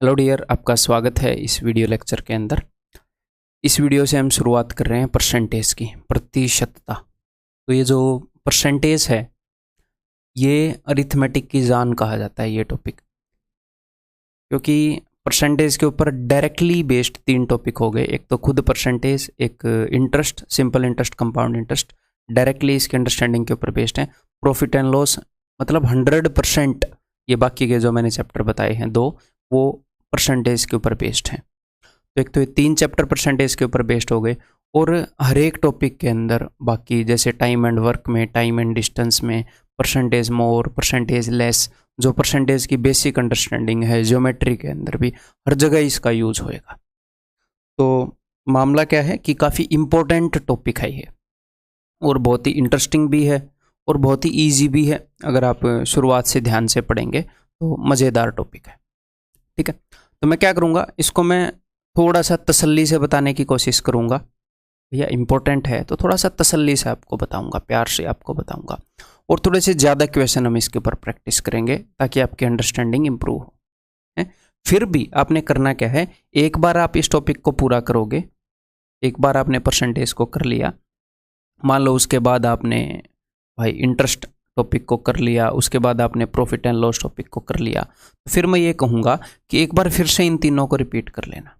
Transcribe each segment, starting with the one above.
Hello dear, आपका स्वागत है इस वीडियो लेक्चर के अंदर। इस वीडियो से हम शुरुआत कर रहे हैं परसेंटेज की, प्रतिशतता। तो ये जो परसेंटेज है ये अरिथमेटिक की जान कहा जाता है ये टॉपिक, क्योंकि परसेंटेज के ऊपर डायरेक्टली बेस्ड 3 टॉपिक हो गए। एक तो खुद परसेंटेज, एक interest, simple interest, compound interest, directly इसके अंडरस्टैंडिंग के ऊपर बेस्ड है। प्रॉफिट एंड लॉस मतलब 100%, ये बाकी के जो मैंने चैप्टर बताए हैं 2, वो परसेंटेज के ऊपर बेस्ड हैं। तो एक तो ये 3 चैप्टर परसेंटेज के ऊपर बेस्ड हो गए, और हर एक टॉपिक के अंदर बाकी जैसे टाइम एंड वर्क में, टाइम एंड डिस्टेंस में परसेंटेज मोर, परसेंटेज लेस, जो परसेंटेज की बेसिक अंडरस्टैंडिंग है, ज्योमेट्री के अंदर भी हर जगह इसका यूज होएगा। तो मामला क्या है कि काफ़ी इम्पोर्टेंट टॉपिक है ये, और बहुत ही इंटरेस्टिंग भी है और बहुत ही ईजी भी है। अगर आप शुरुआत से ध्यान से पढ़ेंगे तो मज़ेदार टॉपिक है। ठीक है, तो मैं क्या करूँगा, इसको मैं थोड़ा सा तसल्ली से बताने की कोशिश करूँगा। भैया इंपॉर्टेंट है तो थोड़ा सा तसल्ली से आपको बताऊँगा, प्यार से आपको बताऊँगा, और थोड़े से ज़्यादा क्वेश्चन हम इसके ऊपर प्रैक्टिस करेंगे ताकि आपकी अंडरस्टैंडिंग इम्प्रूव हो। है, फिर भी आपने करना क्या है, एक बार आप इस टॉपिक को पूरा करोगे, एक बार आपने परसेंटेज को कर लिया, मान लो उसके बाद आपने भाई इंटरेस्ट टॉपिक को कर लिया, उसके बाद आपने प्रॉफिट एंड लॉस टॉपिक को कर लिया, तो फिर मैं ये कहूँगा कि एक बार फिर से इन तीनों को रिपीट कर लेना।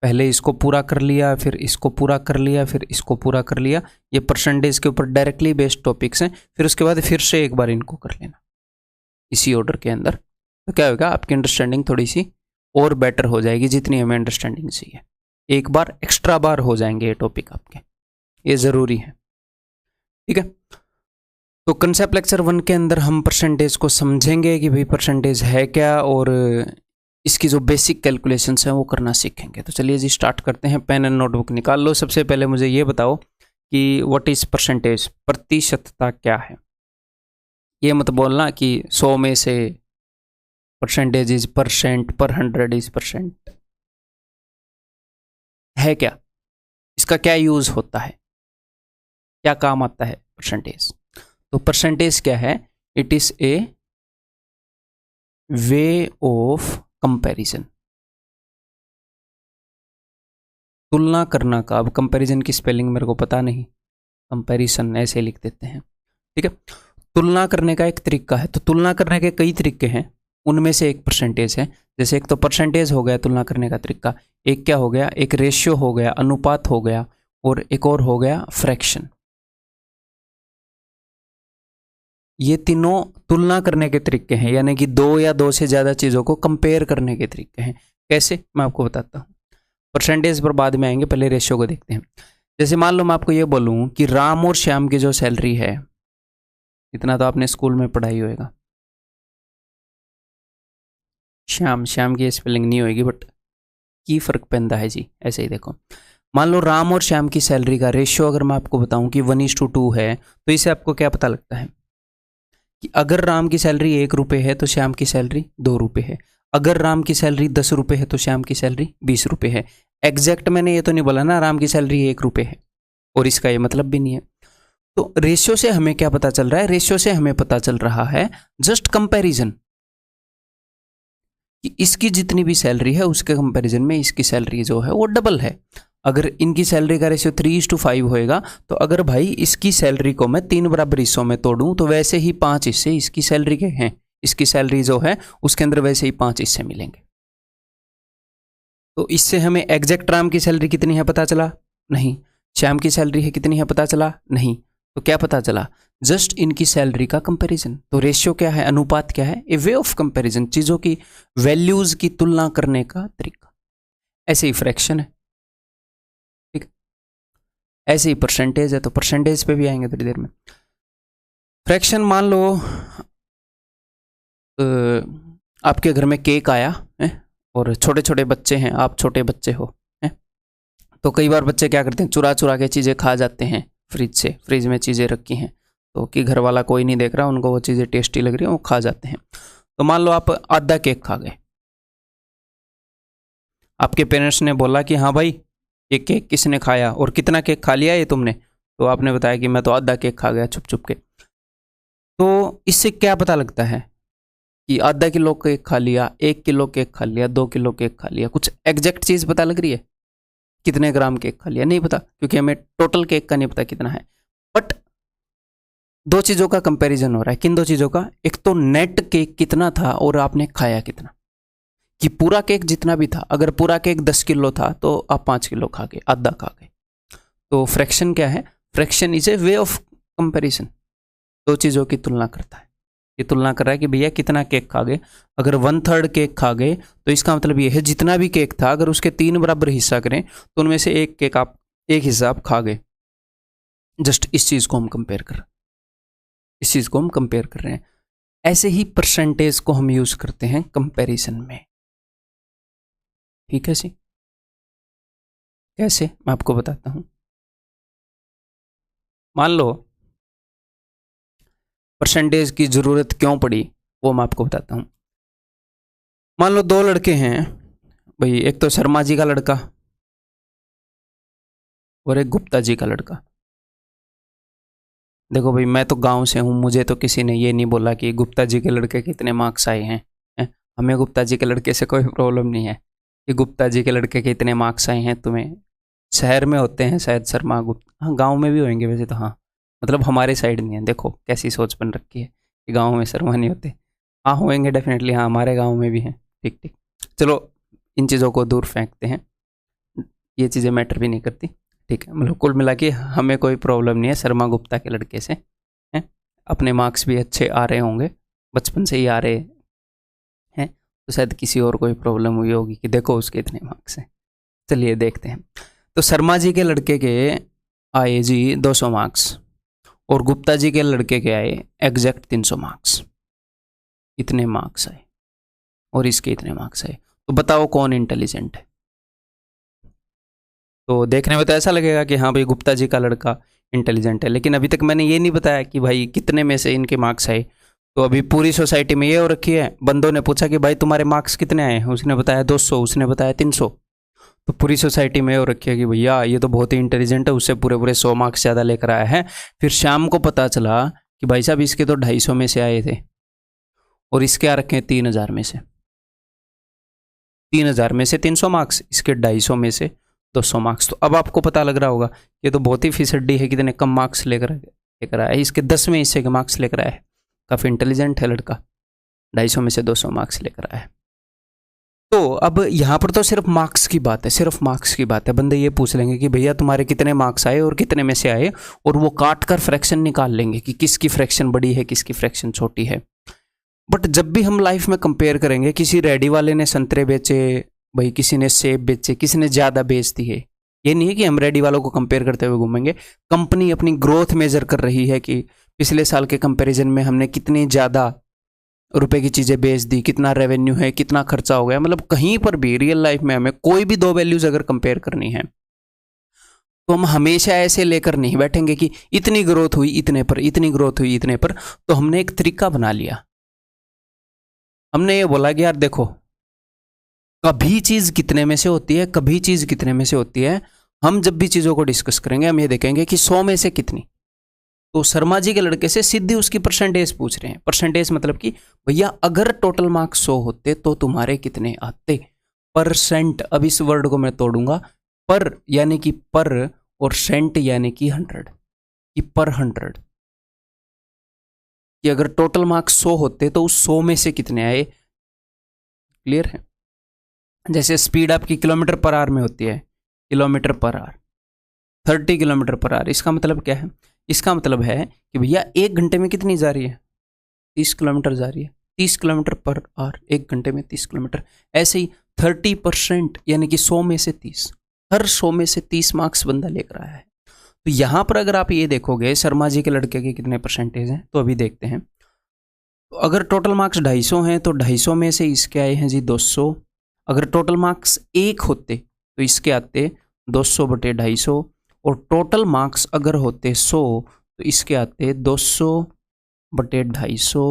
पहले इसको पूरा कर लिया, फिर इसको पूरा कर लिया, फिर इसको पूरा कर लिया। ये परसेंटेज के ऊपर डायरेक्टली बेस्ड टॉपिक्स हैं। फिर उसके बाद फिर से एक बार इनको कर लेना इसी ऑर्डर के अंदर। तो क्या होगा, आपकी अंडरस्टैंडिंग थोड़ी सी और बेटर हो जाएगी, जितनी हमें अंडरस्टैंडिंग चाहिए। एक बार एक्स्ट्रा बार हो जाएंगे ये टॉपिक आपके, ये ज़रूरी है। ठीक है, तो कंसेप्ट लेक्चर 1 के अंदर हम परसेंटेज को समझेंगे कि भाई परसेंटेज है क्या, और इसकी जो बेसिक कैलकुलेशंस हैं वो करना सीखेंगे। तो चलिए जी स्टार्ट करते हैं। पेन एंड नोटबुक निकाल लो। सबसे पहले मुझे ये बताओ कि व्हाट इज परसेंटेज, प्रतिशतता क्या है। ये मत बोलना कि 100 में से परसेंटेज इज परसेंट, पर 100 इज परसेंट। है क्या, इसका क्या यूज होता है, क्या काम आता है परसेंटेज। तो परसेंटेज क्या है, it is a way of comparison, तुलना करना का। अब कंपैरिजन की स्पेलिंग मेरे को पता नहीं, कंपैरिजन ऐसे लिख देते हैं। ठीक है, तुलना करने का एक तरीका है। तो तुलना करने के कई तरीके हैं, उनमें से एक परसेंटेज है। जैसे एक तो परसेंटेज हो गया तुलना करने का तरीका, एक क्या हो गया, एक रेशियो हो गया, अनुपात हो गया, और एक और हो गया फ्रैक्शन। ये तीनों तुलना करने के तरीके हैं, यानी कि 2 या 2 से ज़्यादा चीज़ों को कंपेयर करने के तरीके हैं। कैसे, मैं आपको बताता हूँ। परसेंटेज पर बाद में आएंगे, पहले रेशियो को देखते हैं। जैसे मान लो मैं आपको ये बोलूँ कि राम और श्याम की जो सैलरी है, इतना तो आपने स्कूल में पढ़ाई होएगा। श्याम, श्याम की स्पेलिंग नहीं होएगी, बट की फ़र्क पैदा है जी। ऐसे ही देखो, मान लो राम और श्याम की सैलरी का रेशियो अगर मैं आपको बताऊं कि 1:2 है, तो इसे आपको क्या पता लगता है कि अगर राम की सैलरी 1 रुपये है तो श्याम की सैलरी 2 रुपये है। अगर राम की सैलरी 10 रुपये है तो श्याम की सैलरी 20 रुपये है। एग्जैक्ट मैंने ये तो नहीं बोला ना राम की सैलरी 1 रुपये है, और इसका ये मतलब भी नहीं है। तो रेशियो से हमें क्या पता चल रहा है, रेशियो से हमें पता चल रहा है जस्ट कंपैरिजन, कि इसकी जितनी भी सैलरी है उसके कंपैरिजन में इसकी सैलरी जो है वो डबल है। अगर इनकी सैलरी का रेशियो 3:5 होएगा, तो अगर भाई इसकी सैलरी को मैं 3 बराबर हिस्सों में तोड़ूं, तो वैसे ही 5 हिस्से इसकी सैलरी के हैं। इसकी सैलरी जो है उसके अंदर वैसे ही 5 हिस्से मिलेंगे। तो इससे हमें एग्जैक्ट राम की सैलरी कितनी है पता चला नहीं, श्याम की सैलरी है कितनी है पता चला नहीं। तो क्या पता चला, जस्ट इनकी सैलरी का कंपैरिजन। तो रेशियो क्या है, अनुपात क्या है, ए वे ऑफ कंपैरिजन, चीज़ों की वैल्यूज की तुलना करने का तरीका। ऐसे ही फ्रैक्शन है, ठीक, ऐसे ही परसेंटेज है। तो परसेंटेज पे भी आएंगे थोड़ी देर में। फ्रैक्शन, मान लो आपके घर में केक आया है, और छोटे छोटे बच्चे हैं, आप छोटे बच्चे हो, है? तो कई बार बच्चे क्या करते हैं, चुरा चुरा के चीज़ें खा जाते हैं फ्रिज से। फ्रिज में चीज़ें रखी हैं तो कि घर वाला कोई नहीं देख रहा, उनको वो चीज़ें टेस्टी लग रही हैं, वो खा जाते हैं। तो मान लो आप आधा केक खा गए, आपके पेरेंट्स ने बोला कि हाँ भाई ये केक किसने खाया और कितना केक खा लिया ये तुमने। तो आपने बताया कि मैं तो आधा केक खा गया छुप छुप के। तो इससे क्या पता लगता है कि आधा किलो केक खा लिया, 1 किलो केक खा लिया, 2 किलो केक खा लिया, कुछ एग्जैक्ट चीज़ पता लग रही है? कितने ग्राम केक खा लिया नहीं पता, क्योंकि हमें टोटल केक का नहीं पता कितना है। बट दो चीज़ों का कंपैरिजन हो रहा है। किन दो चीज़ों का? एक तो नेट केक कितना था और आपने खाया कितना, कि पूरा केक जितना भी था, अगर पूरा केक 10 किलो था तो आप 5 किलो खा गए, आधा खा गए। तो फ्रैक्शन क्या है? Fraction is a way of comparison. दो चीज़ों की तुलना करता है। ये तुलना कर रहा है कि भैया कितना केक खा गए। अगर 1/3 केक खा गए तो इसका मतलब ये है जितना भी केक था अगर उसके 3 बराबर हिस्सा करें तो उनमें से एक केक आप, एक हिस्सा आप खा गए। जस्ट इस चीज़ को हम कंपेयर कर रहे हैं। ऐसे ही परसेंटेज को हम यूज करते हैं कंपैरिजन में। ठीक है सी? कैसे? मैं आपको बताता हूं। मान लो परसेंटेज की जरूरत क्यों पड़ी, वो मैं आपको बताता हूं। मान लो दो लड़के हैं भाई, एक तो शर्मा जी का लड़का और एक गुप्ता जी का लड़का। देखो भाई, मैं तो गांव से हूं, मुझे तो किसी ने ये नहीं बोला कि गुप्ता जी के लड़के कितने मार्क्स आए हैं। हमें गुप्ता जी के लड़के से कोई प्रॉब्लम नहीं है कि गुप्ता जी के लड़के के इतने मार्क्स आए हैं। तुम्हें शहर में होते हैं शायद शर्मा गुप्ता, हाँ गांव में भी होंगे वैसे तो, हाँ मतलब हमारे साइड नहीं है। देखो कैसी सोच बन रखी है कि गांव में शर्मा नहीं होते। हाँ होंगे डेफिनेटली, हाँ हमारे गांव में भी हैं। ठीक ठीक, चलो इन चीज़ों को दूर फेंकते हैं, ये चीज़ें मैटर भी नहीं करती। ठीक है, मतलब कुल मिला के हमें कोई प्रॉब्लम नहीं है शर्मा गुप्ता के लड़के से, हैं। अपने मार्क्स भी अच्छे आ रहे होंगे, बचपन से ही आ रहे हैं, तो शायद किसी और कोई प्रॉब्लम हुई होगी कि देखो उसके इतने मार्क्स हैं। चलिए देखते हैं। तो शर्मा जी के लड़के के आए जी 200 मार्क्स और गुप्ता जी के लड़के के आए एग्जैक्ट 300 मार्क्स। इतने मार्क्स आए और इसके इतने मार्क्स आए, तो बताओ कौन इंटेलिजेंट है? तो देखने में तो ऐसा लगेगा कि हाँ भाई गुप्ता जी का लड़का इंटेलिजेंट है, लेकिन अभी तक मैंने ये नहीं बताया कि भाई कितने में से इनके मार्क्स आए। तो अभी पूरी सोसाइटी में ये हो रखी है, बंदों ने पूछा कि भाई तुम्हारे मार्क्स कितने आए हैं, उसने बताया 200, उसने बताया 300। तो पूरी सोसाइटी में ये हो रखी है कि भैया ये तो बहुत ही इंटेलिजेंट है, उससे पूरे पूरे 100 मार्क्स ज़्यादा लेकर आया है। फिर शाम को पता चला कि भाई साहब इसके तो 250 में से आए थे और इसके आ रखे हैं 3000 में से। 3000 में से 300 मार्क्स, इसके 250 में से 200 मार्क्स। तो अब आपको पता लग रहा होगा ये तो बहुत ही फिसड्डी है, कितने कम मार्क्स लेकर आया है, इसके 10वें हिस्से के मार्क्स लेकर आया है। काफ़ी इंटेलिजेंट है लड़का, 250 में से 200 मार्क्स लेकर आया है। तो अब यहाँ पर तो सिर्फ मार्क्स की बात है, सिर्फ मार्क्स की बात है। बंदे ये पूछ लेंगे कि भैया तुम्हारे कितने मार्क्स आए और कितने में से आए, और वो काट कर फ्रैक्शन निकाल लेंगे कि किसकी फ्रैक्शन बड़ी है किसकी फ्रैक्शन छोटी है। बट जब भी हम लाइफ में कंपेयर करेंगे, किसी रेडी वाले ने संतरे बेचे, भाई किसी ने सेब बेचे, किसी ने ज़्यादा बेच दिए, ये नहीं है कि हम रेडी वालों को कंपेयर करते हुए घूमेंगे। कंपनी अपनी ग्रोथ मेजर कर रही है कि पिछले साल के कंपैरिजन में हमने कितनी ज़्यादा रुपए की चीज़ें बेच दी, कितना रेवेन्यू है, कितना खर्चा हो गया। मतलब कहीं पर भी रियल लाइफ में हमें कोई भी दो वैल्यूज़ अगर कंपेयर करनी है तो हम हमेशा ऐसे लेकर नहीं बैठेंगे कि इतनी ग्रोथ हुई इतने पर, इतनी ग्रोथ हुई इतने पर। तो हमने एक तरीका बना लिया, हमने ये बोला कि यार देखो कभी चीज़ कितने में से होती है, कभी चीज़ कितने में से होती है। हम जब भी चीज़ों को डिस्कस करेंगे हम ये देखेंगे कि 100 में से कितनी। तो शर्मा जी के लड़के से सीधी उसकी परसेंटेज पूछ रहे हैं। परसेंटेज मतलब कि भैया अगर टोटल मार्क्स 100 होते तो तुम्हारे कितने आते। परसेंट, अब इस वर्ड को मैं तोड़ूंगा, पर यानी कि पर और सेंट यानी कि 100, कि पर 100, कि अगर टोटल मार्क्स 100 होते तो उस 100 में से कितने आए। क्लियर है? जैसे स्पीड आपकी किलोमीटर पर आवर में होती है, kilometre per hour, 30 kilometre per hour. इसका मतलब क्या है? इसका मतलब है कि भैया 1 घंटे में कितनी जा रही है, 30 किलोमीटर जा रही है। 30 किलोमीटर पर आवर, 1 घंटे में 30 किलोमीटर। ऐसे ही 30% यानी कि 100 में से 30, हर 100 में से 30 मार्क्स बंदा लेकर आया है। तो यहाँ पर अगर आप ये देखोगे शर्मा जी के लड़के के कितने परसेंटेज हैं, तो अभी देखते हैं। तो अगर टोटल मार्क्स 250 हैं तो 250 में से इसके आए हैं जी 200। अगर टोटल मार्क्स 1 होते तो इसके आते 200 बटे 250, और टोटल मार्क्स अगर होते 100 तो इसके आते 200 बटे 250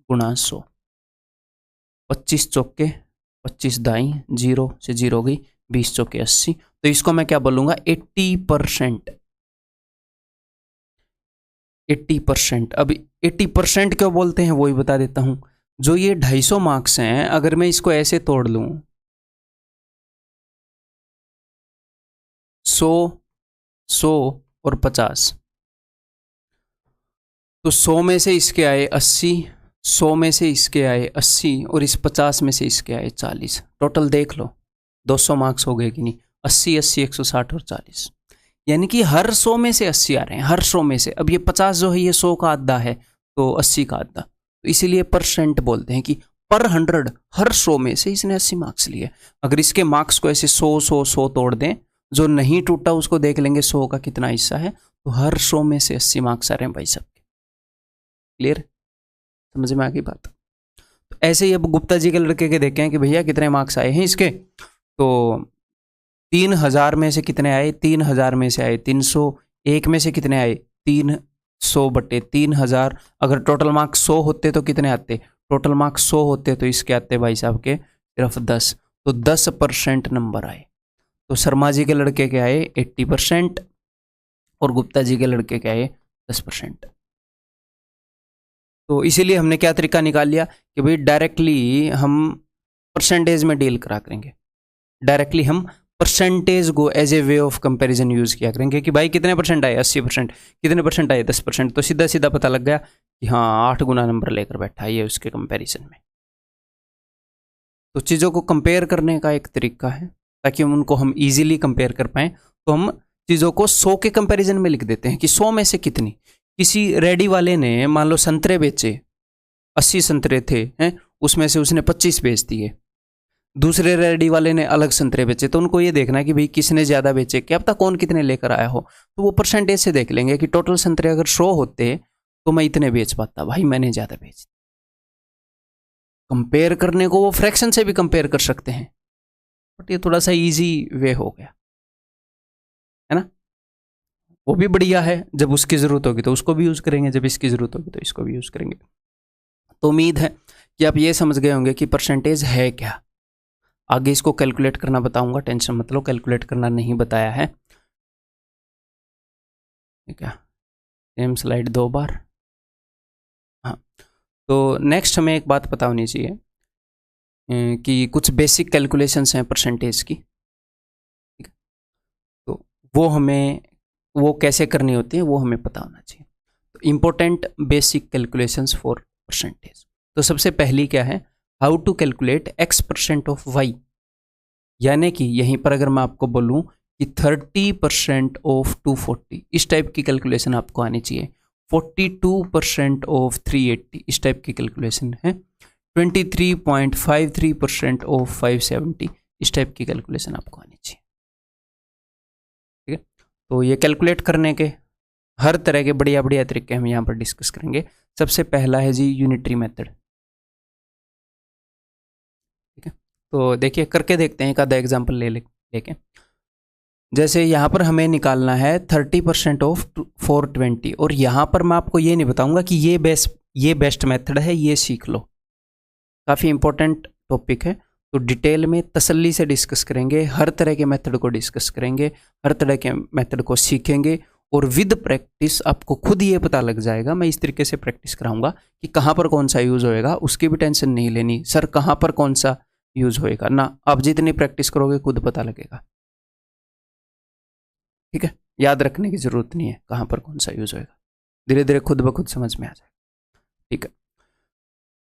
गुणा 100। 25 चौके 25 दाई, 0 से 0 गई, 20 चौके 80। तो इसको मैं क्या बोलूँगा, 80%। 80%। अब 80% क्यों बोलते हैं वो ही बता देता हूँ। जो ये 250 मार्क्स हैं, अगर मैं इसको ऐसे तोड़ लूं, 100, 100 और 50, तो 100 में से इसके आए 80, 100 में से इसके आए 80 और इस 50 में से इसके आए 40। टोटल देख लो 200 मार्क्स हो गए कि नहीं, 80, 80, 160 और 40, यानी कि हर 100 में से 80 आ रहे हैं, हर 100 में से। अब ये 50 जो है ये 100 का आधा है, तो 80 का आधा, तो इसीलिए परसेंट बोलते हैं कि पर 100 हर 100 में से इसने 80 मार्क्स लिए। अगर इसके मार्क्स को ऐसे 100, 100, 100 तोड़ दें, जो नहीं टूटा उसको देख लेंगे 100 का कितना हिस्सा है, तो हर 100 में से 80 मार्क्स आ रहे हैं भाई साहब। क्लियर, समझ में आ गई बात? तो ऐसे ही अब गुप्ता जी के लड़के के देखें कि भैया कितने मार्क्स आए हैं इसके, तो 3000 में से कितने आए, 3000 में से आए 300, एक में से कितने आए 300 बटे 3000। अगर टोटल मार्क्स 100 होते तो कितने आते, टोटल मार्क्स 100 होते तो इसके आते भाई साहब के सिर्फ 10, तो 10% नंबर आए। तो शर्मा जी के लड़के के आए 80% और गुप्ता जी के लड़के के आए 10%। तो इसीलिए हमने क्या तरीका निकाल लिया कि भाई डायरेक्टली हम परसेंटेज में डील करा करेंगे, डायरेक्टली हम परसेंटेज को as a way of comparison use किया करेंगे कि भाई कितने परसेंट आए 80%, कितने परसेंट आए 10%, तो सीधा सीधा पता लग गया कि हाँ 8 गुना नंबर लेकर बैठा है ये उसके कंपैरिजन में। तो चीज़ों को कंपेयर करने का एक तरीका है, ताकि हम उनको हम इजीली कंपेयर कर पाएँ, तो हम चीज़ों को 100 के कंपैरिजन में लिख देते हैं कि 100 में से कितनी। किसी रेडी वाले ने मान लो संतरे बेचे, 80 संतरे थे हैं, उसमें से उसने 25 बेच दिए। दूसरे रेडी वाले ने अलग संतरे बेचे, तो उनको ये देखना है कि भाई किसने ज़्यादा बेचे, क्या पता कौन कितने लेकर आया हो। तो वो परसेंटेज से देख लेंगे कि टोटल संतरे अगर 100 होते तो मैं इतने बेच पाता, भाई मैंने ज़्यादा बेच। कंपेयर करने को वो फ्रैक्शन से भी कंपेयर कर सकते हैं, बट ये थोड़ा सा ईजी वे हो गया है ना। वो भी बढ़िया है, जब उसकी ज़रूरत होगी तो उसको भी यूज़ करेंगे, जब इसकी ज़रूरत होगी तो इसको भी यूज़ करेंगे। तो उम्मीद है कि आप ये समझ गए होंगे कि परसेंटेज है क्या। आगे इसको कैलकुलेट करना बताऊंगा, टेंशन मत लो, कैलकुलेट करना नहीं बताया है। ठीक है, सेम स्लाइड 2 बार। हाँ, तो नेक्स्ट हमें एक बात पता होनी चाहिए कि कुछ बेसिक कैलकुलेशंस हैं परसेंटेज की। ठीक है, तो वो कैसे करनी होती है वो हमें पता होना चाहिए। तो important basic calculations for percentage. तो सबसे पहली क्या है, how to calculate x% of y, यानी कि यहीं पर अगर मैं आपको बोलूं कि 30% ऑफ 240, इस टाइप की कैलकुलेशन आपको आनी चाहिए। 42% ऑफ 380, इस टाइप की कैलकुलेशन है। 23.53% ऑफ 570, इस टाइप की कैलकुलेशन आपको आनी चाहिए। ठीक है, तो ये कैलकुलेट करने के हर तरह के बढ़िया बढ़िया तरीके हम यहाँ पर डिस्कस करेंगे। सबसे पहला है जी यूनिटरी मेथड। ठीक है, तो देखिए करके देखते हैं, एक आधा एग्जाम्पल लेके। जैसे यहाँ पर हमें निकालना है 30% ऑफ 420, और यहाँ पर मैं आपको ये नहीं बताऊंगा कि ये बेस्ट मेथड है, ये सीख लो। काफ़ी इंपॉर्टेंट टॉपिक है, तो डिटेल में तसल्ली से डिस्कस करेंगे, हर तरह के मेथड को डिस्कस करेंगे, हर तरह के मेथड को सीखेंगे, और विद प्रैक्टिस आपको खुद ये पता लग जाएगा। मैं इस तरीके से प्रैक्टिस कराऊंगा कि कहाँ पर कौन सा यूज़ होएगा, उसकी भी टेंशन नहीं लेनी, सर कहाँ पर कौन सा यूज़ होएगा ना, आप जितनी प्रैक्टिस करोगे खुद पता लगेगा। ठीक है, याद रखने की ज़रूरत नहीं है कहाँ पर कौन सा यूज़ होएगा, धीरे धीरे खुद ब खुद समझ में आ जाएगा। ठीक है,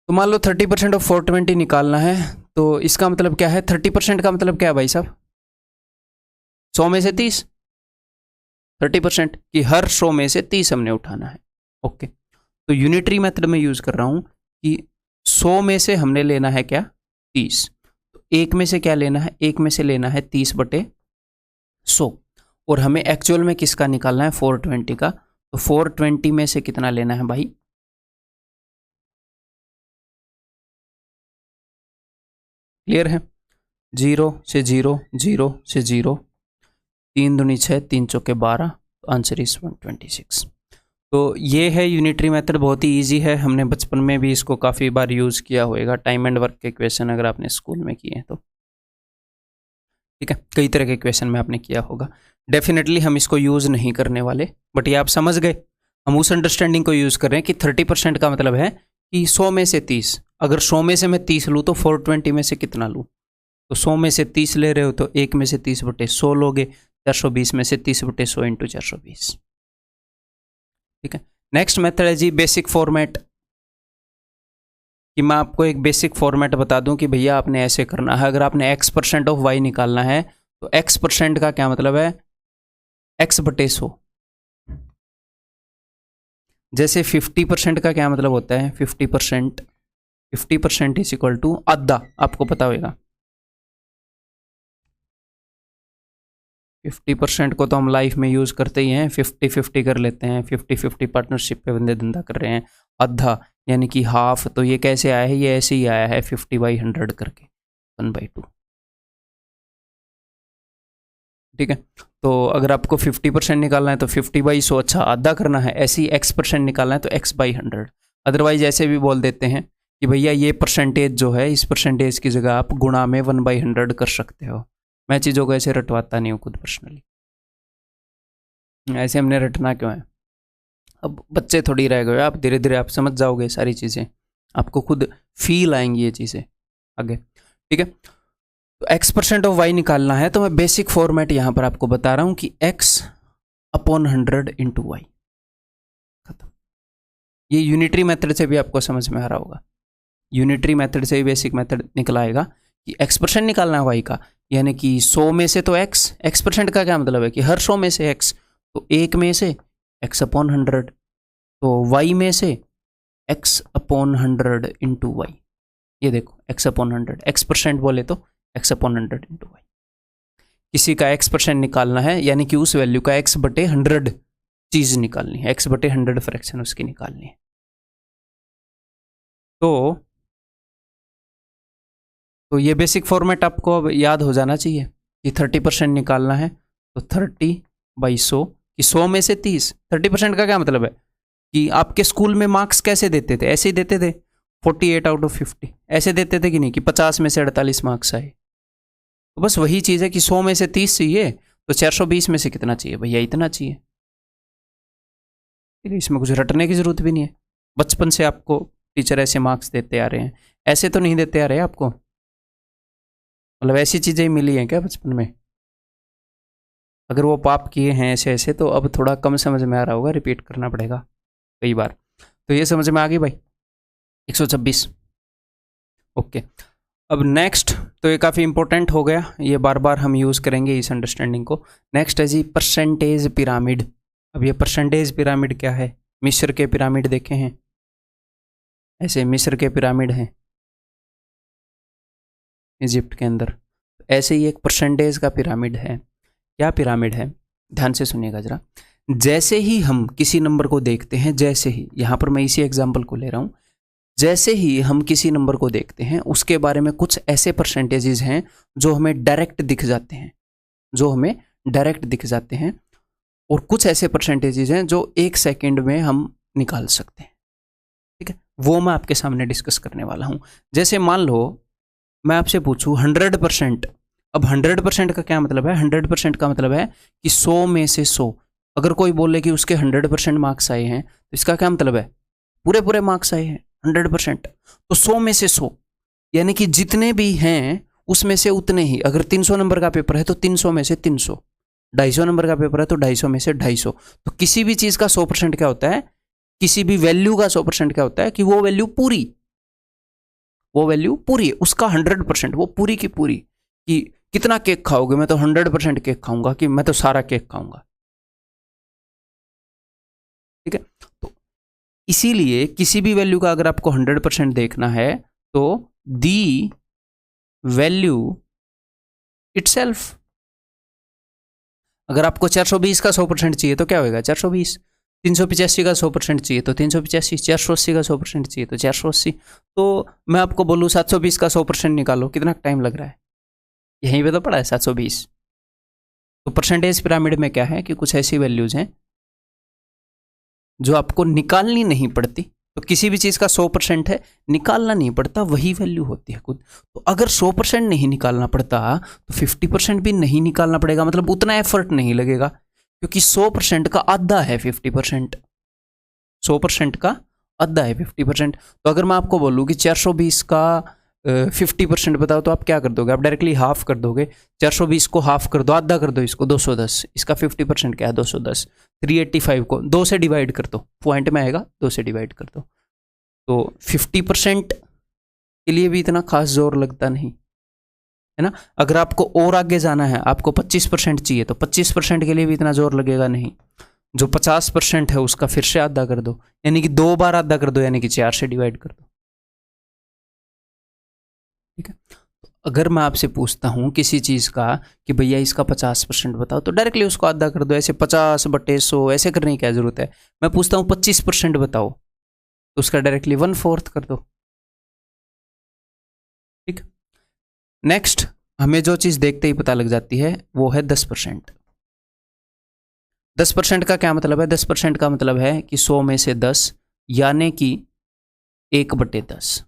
तो मान लो 30% ऑफ 420 निकालना है, तो इसका मतलब क्या है, 30% का मतलब क्या है भाई साहब, 100 में से 30, 30% कि हर 100 में से 30 हमने उठाना है। ओके, तो यूनिटरी मेथड में यूज़ कर रहा हूँ कि 100 में से हमने लेना है क्या 30, तो एक में से क्या लेना है, एक में से लेना है 30/100, और हमें एक्चुअल में किसका निकालना है 420 का, तो 420 में से कितना लेना है भाई, क्लियर है, 0 से 0, 0 से 0, 3 दूनी 6, 3 चौके 12, तो आंसर इज 126। तो ये है यूनिटरी मेथड, बहुत ही इजी है, हमने बचपन में भी इसको काफ़ी बार यूज़ किया होएगा, टाइम एंड वर्क के क्वेश्चन अगर आपने स्कूल में किए हैं तो। ठीक है, कई तरह के क्वेश्चन में आपने किया होगा। डेफिनेटली हम इसको यूज़ नहीं करने वाले, बट ये आप समझ गए, हम उस अंडरस्टैंडिंग को यूज़ कर रहे हैं कि 30% का मतलब है कि 100 में से 30, अगर 100 में से मैं 30 लूँ तो 420 में से कितना लूँ? तो 100 में से 30 ले रहे हो तो 1 में से 30/100 लोगे, 420 में से 30/100 इंटू 420। ठीक है। नेक्स्ट मेथड है जी बेसिक फॉर्मेट, कि मैं आपको एक बेसिक फॉर्मेट बता दूं कि भैया आपने ऐसे करना है। अगर आपने x% ऑफ y निकालना है तो x% का क्या मतलब है? x/100। जैसे 50% का क्या मतलब होता है? 50% इज इक्वल टू आधा, आपको पता होगा। 50% को तो हम लाइफ में यूज करते ही हैं, 50-50 कर लेते हैं, 50-50 पार्टनरशिप पे बंदे धंधा कर रहे हैं। आधा यानी कि हाफ, तो ये कैसे आया है? ये ऐसे ही आया है 50/100 करके 1/2। ठीक है। तो अगर आपको 50% निकालना है तो 50/100, अच्छा आधा करना है। ऐसे ही x% निकालना है तो x/100। अदरवाइज ऐसे भी बोल देते हैं कि भैया ये परसेंटेज जो है, इस परसेंटेज की जगह आप गुणा में 1/100 कर सकते हो। मैं चीज़ों को ऐसे रटवाता नहीं हूँ खुद पर्सनली। ऐसे हमने रटना क्यों है? अब बच्चे थोड़ी रह गए, आप धीरे धीरे आप समझ जाओगे सारी चीज़ें, आपको खुद फील आएंगी ये चीज़ें आगे। ठीक है। तो x% ऑफ y निकालना है तो मैं बेसिक फॉर्मेट यहां पर आपको बता रहा हूं कि x/100 इंटू वाई। खत्म। ये यूनिटरी मेथड से भी आपको समझ में आ रहा होगा। यूनिटरी मेथड से भी बेसिक मेथड निकल आएगा कि x% निकालना है y का, यानी कि 100 में से तो x% का क्या मतलब है कि हर 100 में से x, तो 1 में से x/100, तो y में से x/100 इंटू वाई। ये देखो x/100, x% बोले तो x/100 इंटू वाई। किसी का x% निकालना है यानी कि उस वैल्यू का x/100 चीज निकालनी है, x/100 फ्रैक्शन उसकी निकालनी है। तो ये बेसिक फॉर्मेट आपको अब याद हो जाना चाहिए कि 30% निकालना है तो 30/100 कि 100 में से 30। 30% का क्या मतलब है कि आपके स्कूल में मार्क्स कैसे देते थे? ऐसे ही देते थे 48 आउट ऑफ 50, ऐसे देते थे कि नहीं कि 50 में से 48 मार्क्स आए। तो बस वही चीज़ है कि 100 में से 30 चाहिए तो 420 में से कितना चाहिए? भैया इतना चाहिए। ठीक है, इसमें कुछ रटने की जरूरत भी नहीं है। बचपन से आपको टीचर ऐसे मार्क्स देते आ रहे हैं, ऐसे तो नहीं देते आ रहे आपको, मतलब ऐसी चीज़ें ही मिली हैं क्या बचपन में? अगर वो पाप किए हैं ऐसे ऐसे तो अब थोड़ा कम समझ में आ रहा होगा, रिपीट करना पड़ेगा कई बार। तो ये समझ में आ गई भाई 126। ओके। अब नेक्स्ट, तो ये काफ़ी इंपॉर्टेंट हो गया, ये बार बार हम यूज़ करेंगे इस अंडरस्टैंडिंग को। नेक्स्ट है जी परसेंटेज पिरामिड। अब ये परसेंटेज पिरामिड क्या है? मिस्र के पिरामिड देखे हैं? ऐसे मिस्र के पिरामिड हैं इजिप्ट के अंदर, ऐसे ही एक परसेंटेज का पिरामिड है। क्या पिरामिड है? ध्यान से सुनिएगा जरा। जैसे ही हम किसी नंबर को देखते हैं, जैसे ही, यहां पर मैं इसी एग्जांपल को ले रहा हूं, जैसे ही हम किसी नंबर को देखते हैं उसके बारे में कुछ ऐसे परसेंटेजेस हैं जो हमें डायरेक्ट दिख जाते हैं, जो हमें डायरेक्ट दिख जाते हैं, और कुछ ऐसे परसेंटेजेस हैं जो 1 सेकेंड में हम निकाल सकते हैं। ठीक है, वो मैं आपके सामने डिस्कस करने वाला हूं। जैसे मान लो मैं आपसे पूछूं 100%। अब 100% का क्या मतलब है? 100% का मतलब है कि 100 में से 100। अगर कोई बोले कि उसके 100% मार्क्स आए हैं तो इसका क्या मतलब है? पूरे पूरे मार्क्स आए हैं 100%। तो 100 में से 100 यानी कि जितने भी हैं उसमें से उतने ही। अगर 300 नंबर का पेपर है तो 300 में से 300, 250 नंबर का पेपर है तो 250 में से 250। तो किसी भी चीज का 100% क्या होता है? किसी भी वैल्यू का 100% क्या होता है कि वो वैल्यू पूरी, वो वैल्यू पूरी है, उसका 100%, वो पूरी की पूरी। कि कितना केक खाओगे? मैं तो 100% केक खाऊंगा, कि मैं तो सारा केक खाऊंगा। ठीक है, तो इसीलिए किसी भी वैल्यू का अगर आपको 100% देखना है तो दी वैल्यू इटसेल्फ। अगर आपको 420 का 100% चाहिए तो क्या होगा? 420। 385 का 100% चाहिए तो 385। 480 का 100% चाहिए तो 480। तो मैं आपको बोलूँ 720 का 100% निकालो, कितना टाइम लग रहा है? यहीं पे तो पड़ा है 720। तो परसेंटेज पिरामिड में क्या है कि कुछ ऐसी वैल्यूज हैं जो आपको निकालनी नहीं पड़ती। तो किसी भी चीज़ का 100% है, निकालना नहीं पड़ता, वही वैल्यू होती है खुद। तो अगर 100% नहीं निकालना पड़ता तो 50% भी नहीं निकालना पड़ेगा, मतलब उतना एफर्ट नहीं लगेगा, क्योंकि 100% का आधा है 50%। 100% का आधा है 50%। तो अगर मैं आपको बोलूँ कि 420 का 50% बताओ तो आप क्या कर दोगे? आप डायरेक्टली हाफ कर दोगे। 420 को हाफ कर दो, आधा कर दो इसको, 210। इसका 50% क्या है? 210। 385 को 2 से डिवाइड कर दो, पॉइंट में आएगा, 2 से डिवाइड कर दो। तो 50% के लिए भी इतना खास जोर लगता नहीं है ना। अगर आपको और आगे जाना है, आपको 25% चाहिए, तो 25% के लिए भी इतना जोर लगेगा नहीं। जो 50% है उसका फिर से आधा कर दो, यानी कि 2 बार आधा कर दो, यानी कि 4 से डिवाइड कर दो। ठीक है। अगर मैं आपसे पूछता हूं किसी चीज का कि भैया इसका 50% बताओ, तो डायरेक्टली उसको आधा कर दो। ऐसे 50/100 ऐसे करने की क्या जरूरत है? मैं पूछता हूं 25% बताओ, तो उसका डायरेक्टली 1/4 कर दो। ठीक। नेक्स्ट, हमें जो चीज देखते ही पता लग जाती है वो है 10%। 10% का क्या मतलब है? 10% का मतलब है कि 100 में से 10, यानी कि 1/10,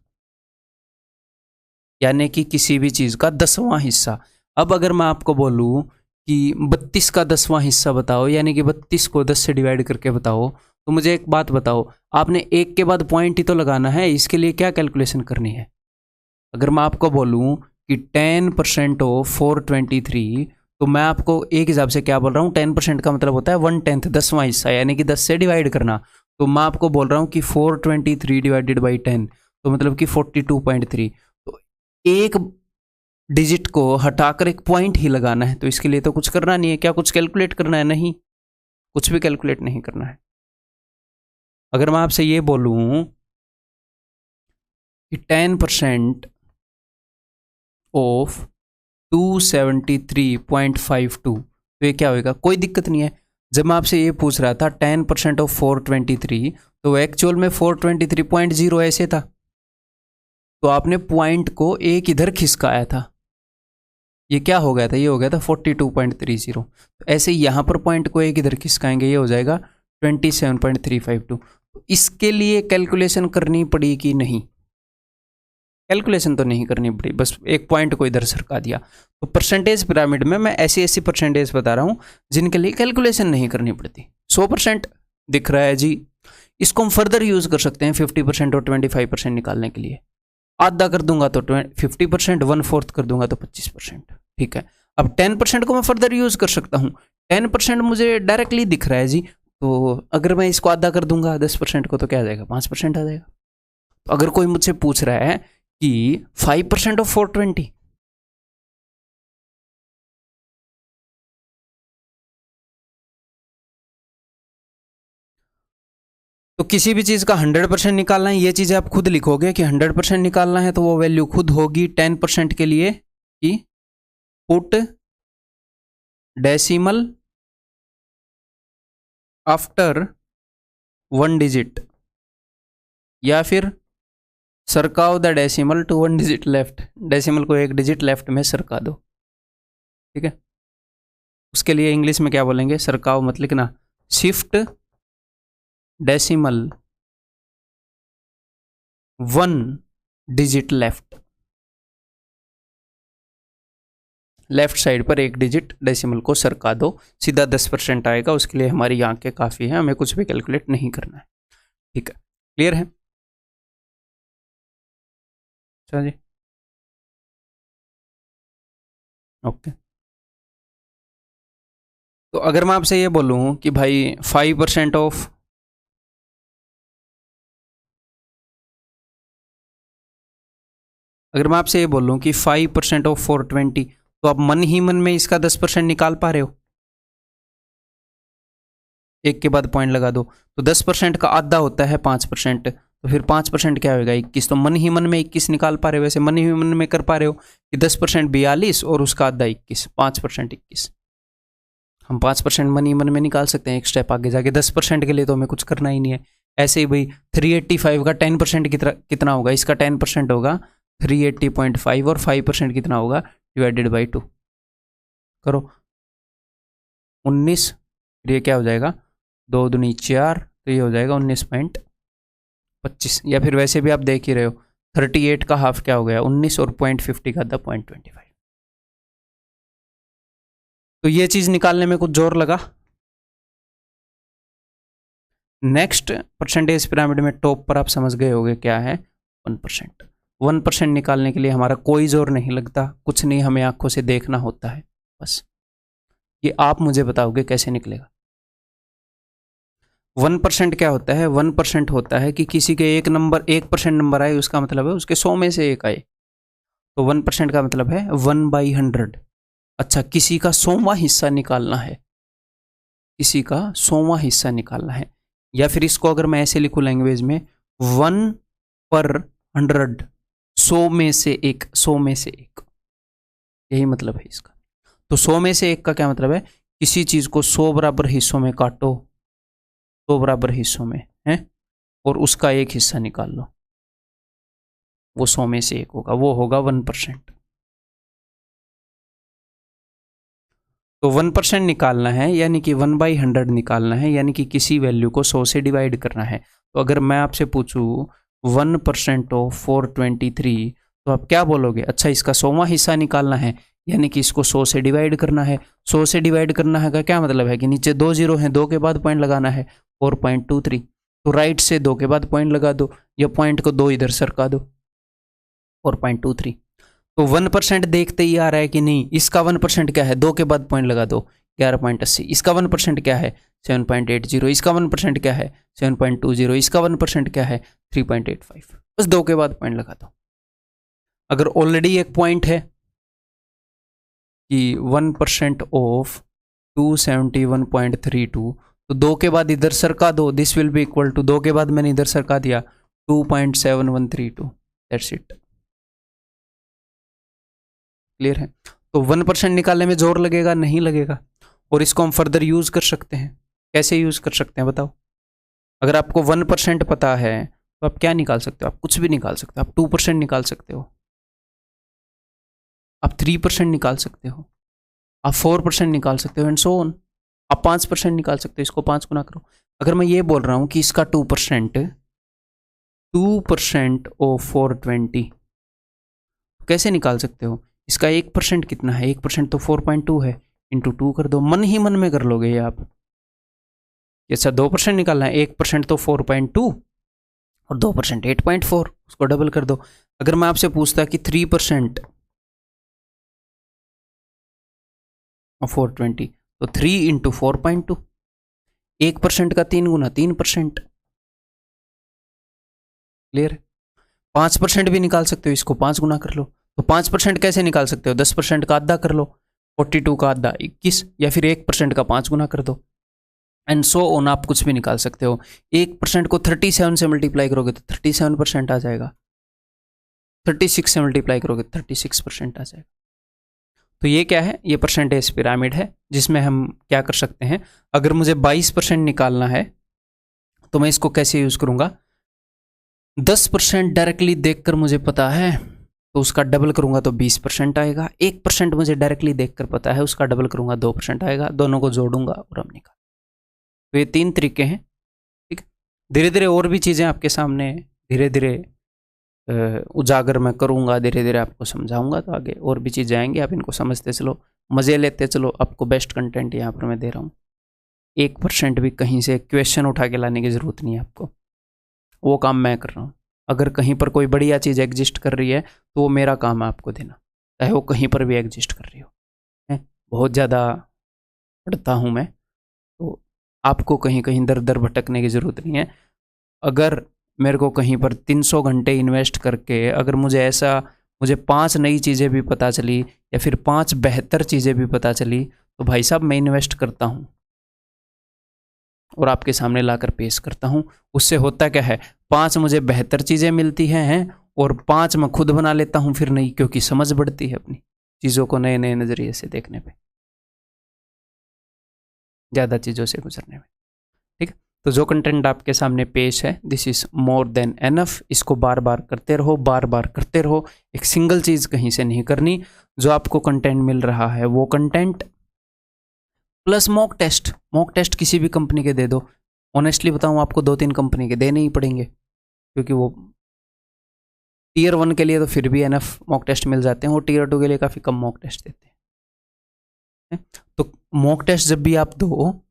यानी कि किसी भी चीज का 10वां हिस्सा। अब अगर मैं आपको बोलूं कि 32 का 10वां हिस्सा बताओ, यानी कि 32 को 10 से डिवाइड करके बताओ, तो मुझे एक बात बताओ, आपने एक के बाद पॉइंट ही तो लगाना है, इसके लिए क्या कैलकुलेशन करनी है? अगर मैं आपको बोलूं कि 10% ऑफ 423, तो मैं आपको एक हिसाब से क्या बोल रहा हूँ? 10% का मतलब होता है 1/10, 10वां हिस्सा, यानी कि 10 से डिवाइड करना। तो मैं आपको बोल रहा हूँ कि 423 डिवाइडेड बाई 10, तो मतलब कि 42.3। तो एक डिजिट को हटाकर एक पॉइंट ही लगाना है, तो इसके लिए तो कुछ करना नहीं है। क्या कुछ कैलकुलेट करना है? नहीं, कुछ भी कैलकुलेट नहीं करना है। अगर मैं आपसे ये बोलूं कि 10% ऑफ 273.52, तो ये क्या होगा? कोई दिक्कत नहीं है। जब मैं आपसे ये पूछ रहा था 10% ऑफ 423, तो एक्चुअल में 423.0 ऐसे था, तो आपने पॉइंट को एक इधर खिसकाया था, ये क्या हो गया था? ये हो गया था 42.30। तो ऐसे यहाँ पर पॉइंट को एक इधर खिसकाएंगे, ये हो जाएगा 27.352। इसके लिए कैलकुलेशन करनी पड़ी कि नहीं? कैलकुलेशन तो नहीं करनी पड़ी, बस एक पॉइंट को इधर सरका दिया। तो परसेंटेज पिरामिड में मैं ऐसी ऐसी परसेंटेज बता रहा हूँ जिनके लिए कैलकुलेशन नहीं करनी पड़ती। 100% दिख रहा है जी, इसको हम फर्दर यूज कर सकते हैं 50% और 25% निकालने के लिए। आधा कर दूंगा तो 50%, 1/4 कर दूंगा तो 25%। ठीक है। अब 10% को मैं फर्दर यूज कर सकता हूँ। 10% मुझे डायरेक्टली दिख रहा है जी, तो अगर मैं इसको आधा कर दूंगा 10% को, तो क्या आ जाएगा? 5% आ जाएगा। तो अगर कोई मुझसे पूछ रहा है कि 5% ऑफ 420, तो किसी भी चीज का 100% निकालना है, ये चीजें आप खुद लिखोगे कि 100% निकालना है, तो वो वैल्यू खुद होगी 10% के लिए कि पुट डेसिमल आफ्टर 1 डिजिट, या फिर सरकाओ the decimal to 1 digit left. Decimal को एक डिजिट लेफ्ट में सरका दो। ठीक है। उसके लिए इंग्लिश में क्या बोलेंगे? सरकाओ मत लिखना, shift decimal 1 digit left. Left side पर एक डिजिट डेसिमल को सरका दो, सीधा 10% आएगा। उसके लिए हमारी आंखें काफ़ी हैं, हमें कुछ भी कैलकुलेट नहीं करना है। ठीक है, क्लियर है? अच्छा जी, ओके। तो अगर मैं आपसे ये बोलूँ कि भाई 5% ऑफ, अगर मैं आपसे ये बोलूँ कि 5% ऑफ 420, तो आप मन ही मन में इसका 10% निकाल पा रहे हो? एक के बाद पॉइंट लगा दो, तो 10% का आधा होता है 5%, तो फिर 5% क्या होगा? 21। तो मन ही मन में 21 निकाल पा रहे हो? वैसे मन ही मन में कर पा रहे हो कि 10% 42 और उसका आधा 21, 5% 21। हम 5% मन ही मन में निकाल सकते हैं एक स्टेप आगे जाके। 10% के लिए तो हमें कुछ करना ही नहीं है। ऐसे ही भाई 385 का 10% कितना होगा? इसका 10% होगा 380.5, और 5% कितना होगा? डिवाइडेड बाई 2 करो, 19। फिर ये क्या हो जाएगा? 2 दूनी 4, तो ये हो जाएगा 19.25। या फिर वैसे भी आप देख ही रहे हो, 38 का हाफ क्या हो गया? 19, और 0.50 का था 0.25। तो ये चीज निकालने में कुछ जोर लगा नेक्स्ट परसेंटेज पिरामिड में टॉप पर आप समझ गए होंगे क्या है, 1%। 1% निकालने के लिए हमारा कोई जोर नहीं लगता, कुछ नहीं, हमें आंखों से देखना होता है बस। ये आप मुझे बताओगे कैसे निकलेगा। 1% क्या होता है? 1% होता है कि किसी के 1% नंबर आए, उसका मतलब है उसके 100 में से एक आए, तो 1% का मतलब है 1/100। अच्छा, किसी का 100वां हिस्सा निकालना है, किसी का 100वां हिस्सा निकालना है, या फिर इसको अगर मैं ऐसे लिखूं लैंग्वेज में, 1/100, 100 में से एक, 100 में से एक, यही मतलब है इसका। तो 100 में से एक का क्या मतलब है? किसी चीज को 100 बराबर हिस्सों में काटो, 100 बराबर हिस्सों में है, और उसका एक हिस्सा निकाल लो, वो 100 में से एक होगा, वो होगा 1%। तो 1% निकालना है, यानी कि 1/100 निकालना है, यानी कि किसी वैल्यू को 100 से डिवाइड करना है। तो अगर मैं आपसे पूछूं 1% ऑफ 423, तो आप क्या बोलोगे? अच्छा, इसका 100वां हिस्सा निकालना है, यानी कि इसको 100 से डिवाइड करना है। 100 से डिवाइड करना है का क्या मतलब है कि नीचे 2 जीरो हैं, 2 के बाद पॉइंट लगाना है, 4.23। तो राइट से 2 के बाद पॉइंट लगा दो, या पॉइंट को 2 इधर सरका दो, 4.23। तो 1% देखते ही आ रहा है कि नहीं? इसका 1% क्या है? 2 के बाद पॉइंट लगा दो, 11.80। इसका 1% क्या है? 7.80। इसका 1% क्या है? 7.20। इसका 1% क्या है? 3.85। बस 2 के बाद पॉइंट लगा दो। अगर ऑलरेडी एक पॉइंट है कि 1% ऑफ 271.32, तो 2 के बाद इधर सरका दो, this will be equal to, 2 के बाद मैंने इधर सरका दिया 2.7132। That's it. क्लियर है? तो 1% निकालने में जोर लगेगा? नहीं लगेगा। और इसको हम फर्दर यूज कर सकते हैं। कैसे यूज कर सकते हैं बताओ? अगर आपको 1% पता है तो आप क्या निकाल सकते हो? आप कुछ भी निकाल सकते हो। आप 2% निकाल सकते हो, आप 3% निकाल सकते हो, आप 4% निकाल सकते हो, एंड सो ऑन। आप 5% निकाल सकते हो, इसको 5 गुना करो। अगर मैं ये बोल रहा हूं कि इसका 2% ऑफ 420, कैसे निकाल सकते हो? इसका 1% कितना है? 1% तो 4.2 है, इंटू 2 कर दो। मन ही मन में कर लोगे ये आप। अच्छा, 2% निकालना है, 1% तो 4.2 और 2% 8.4, उसको डबल कर दो। अगर मैं आपसे पूछता कि 3% और 420, तो 3 इंटू 4.2, 1% का 3 गुना 3%। क्लियर? 5% भी निकाल सकते हो, इसको 5 गुना कर लो। तो 5% कैसे निकाल सकते हो? 10% का आधा कर लो, 42 का आधा 21, या फिर 1% का 5 गुना कर दो, एंड सो ऑन। आप कुछ भी निकाल सकते हो। 1% को 37 से मल्टीप्लाई करोगे तो 37% आ जाएगा, 36 से मल्टीप्लाई करोगे तो 36% आ जाएगा। तो ये क्या है? ये परसेंटेज पिरामिड है, जिसमें हम क्या कर सकते हैं, अगर मुझे 22% निकालना है तो मैं इसको कैसे यूज करूंगा? 10% डायरेक्टली देखकर मुझे पता है तो उसका डबल करूंगा तो 20% आएगा। 1% मुझे डायरेक्टली देखकर पता है, उसका डबल करूंगा 2% आएगा। दोनों को जोड़ूंगा और हम निकाल। तो ये 3 तरीके हैं। ठीक है, धीरे धीरे और भी चीज़ें आपके सामने धीरे धीरे उजागर मैं करूंगा, धीरे धीरे आपको समझाऊंगा, तो आगे और भी चीज़ें आएंगी। आप इनको समझते चलो, मज़े लेते चलो। आपको बेस्ट कंटेंट यहाँ पर मैं दे रहा हूँ। 1% भी कहीं से क्वेश्चन उठा के लाने की ज़रूरत नहीं है आपको, वो काम मैं कर रहा हूँ। अगर कहीं पर कोई बढ़िया चीज़ एग्जिस्ट कर रही है तो वो मेरा काम है आपको देना, चाहे वो कहीं पर भी एग्जिस्ट कर रही हो। है, बहुत ज़्यादा पढ़ता हूँ मैं, तो आपको कहीं कहीं दर दर भटकने की ज़रूरत नहीं है। अगर मेरे को कहीं पर 300 घंटे इन्वेस्ट करके अगर मुझे 5 नई चीज़ें भी पता चली, या फिर 5 बेहतर चीज़ें भी पता चली, तो भाई साहब मैं इन्वेस्ट करता हूँ और आपके सामने लाकर पेश करता हूँ। उससे होता क्या है, 5 मुझे बेहतर चीज़ें मिलती हैं और 5 मैं खुद बना लेता हूँ फिर नहीं, क्योंकि समझ बढ़ती है अपनी चीज़ों को नए नए नज़रिए से देखने पे, ज़्यादा चीज़ों से गुजरने में। ठीक है, तो जो कंटेंट आपके सामने पेश है, this is more than enough. इसको बार बार करते रहो, बार बार करते रहो। एक सिंगल चीज़ कहीं से नहीं करनी। जो आपको कंटेंट मिल रहा है वो कंटेंट प्लस मॉक टेस्ट किसी भी कंपनी के दे दो। ऑनेस्टली बताऊं, आपको 2-3 कंपनी के देने ही पड़ेंगे, क्योंकि वो टीयर 1 के लिए तो फिर भी एनफ मॉक टेस्ट मिल जाते हैं, और टीयर 2 के लिए काफ़ी कम मॉक टेस्ट देते हैं। तो मॉक टेस्ट जब भी आप दो,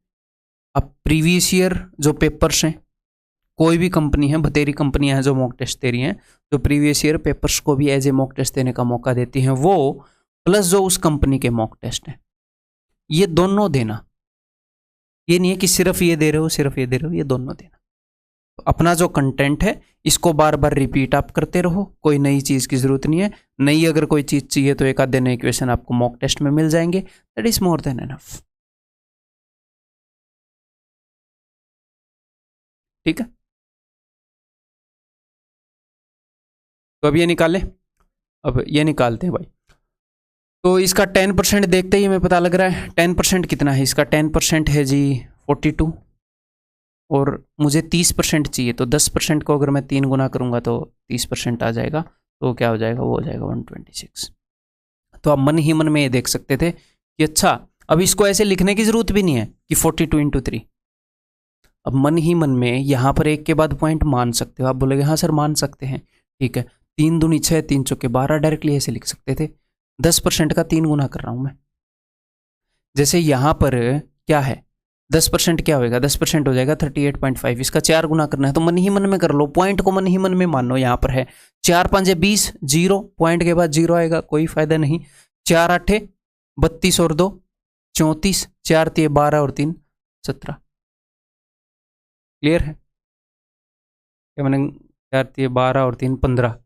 आप प्रीवियस ईयर जो पेपर्स हैं कोई भी कंपनी है, बतेरी कंपनियां हैं जो मॉक टेस्ट दे रही हैं, जो प्रीवियस ईयर पेपर्स को भी एज ए मॉक टेस्ट देने का मौका देती हैं, वो प्लस जो उस कंपनी के मॉक टेस्ट हैं, ये दोनों देना। ये नहीं है कि सिर्फ ये दे रहे हो, सिर्फ ये दे रहे हो, ये दोनों देना। तो अपना जो कंटेंट है इसको बार बार रिपीट आप करते रहो, कोई नई चीज़ की ज़रूरत नहीं है। नई अगर कोई चीज़ चाहिए तो एक आधे नए क्वेश्चन आपको मॉक टेस्ट में मिल जाएंगे, that is more than enough. ठीक है, तो अब ये निकालें, अब ये निकालते हैं भाई। तो इसका 10% देखते ही हमें पता लग रहा है 10% कितना है इसका, 10% है जी 42, और मुझे 30% चाहिए, तो 10% को अगर मैं 3 गुना करूंगा तो 30% आ जाएगा, तो क्या हो जाएगा, वो हो जाएगा 126। तो आप मन ही मन में ये देख सकते थे कि अच्छा अब इसको ऐसे लिखने की जरूरत भी नहीं है कि 42 × 3। अब मन ही मन में यहाँ पर एक के बाद पॉइंट मान सकते हो, आप बोलोगे हाँ सर मान सकते हैं, ठीक है। 3 दूनी 6, 3 चौके 12, डायरेक्टली ऐसे लिख सकते थे। 10% का 3 गुना कर रहा हूं मैं। जैसे यहां पर क्या है, 10% क्या होगा, 10% हो जाएगा 38.5, इसका 4 गुना करना है तो मन ही मन में कर लो, पॉइंट को मन ही मन में मानो। यहां पर है 4 5 20, 0, पॉइंट के बाद 0 आएगा, कोई फायदा नहीं। 4 8 32 और 2 34, 4 3 12 और 3 17। क्लियर है क्या, मैंने 4 3 12 और 3 15।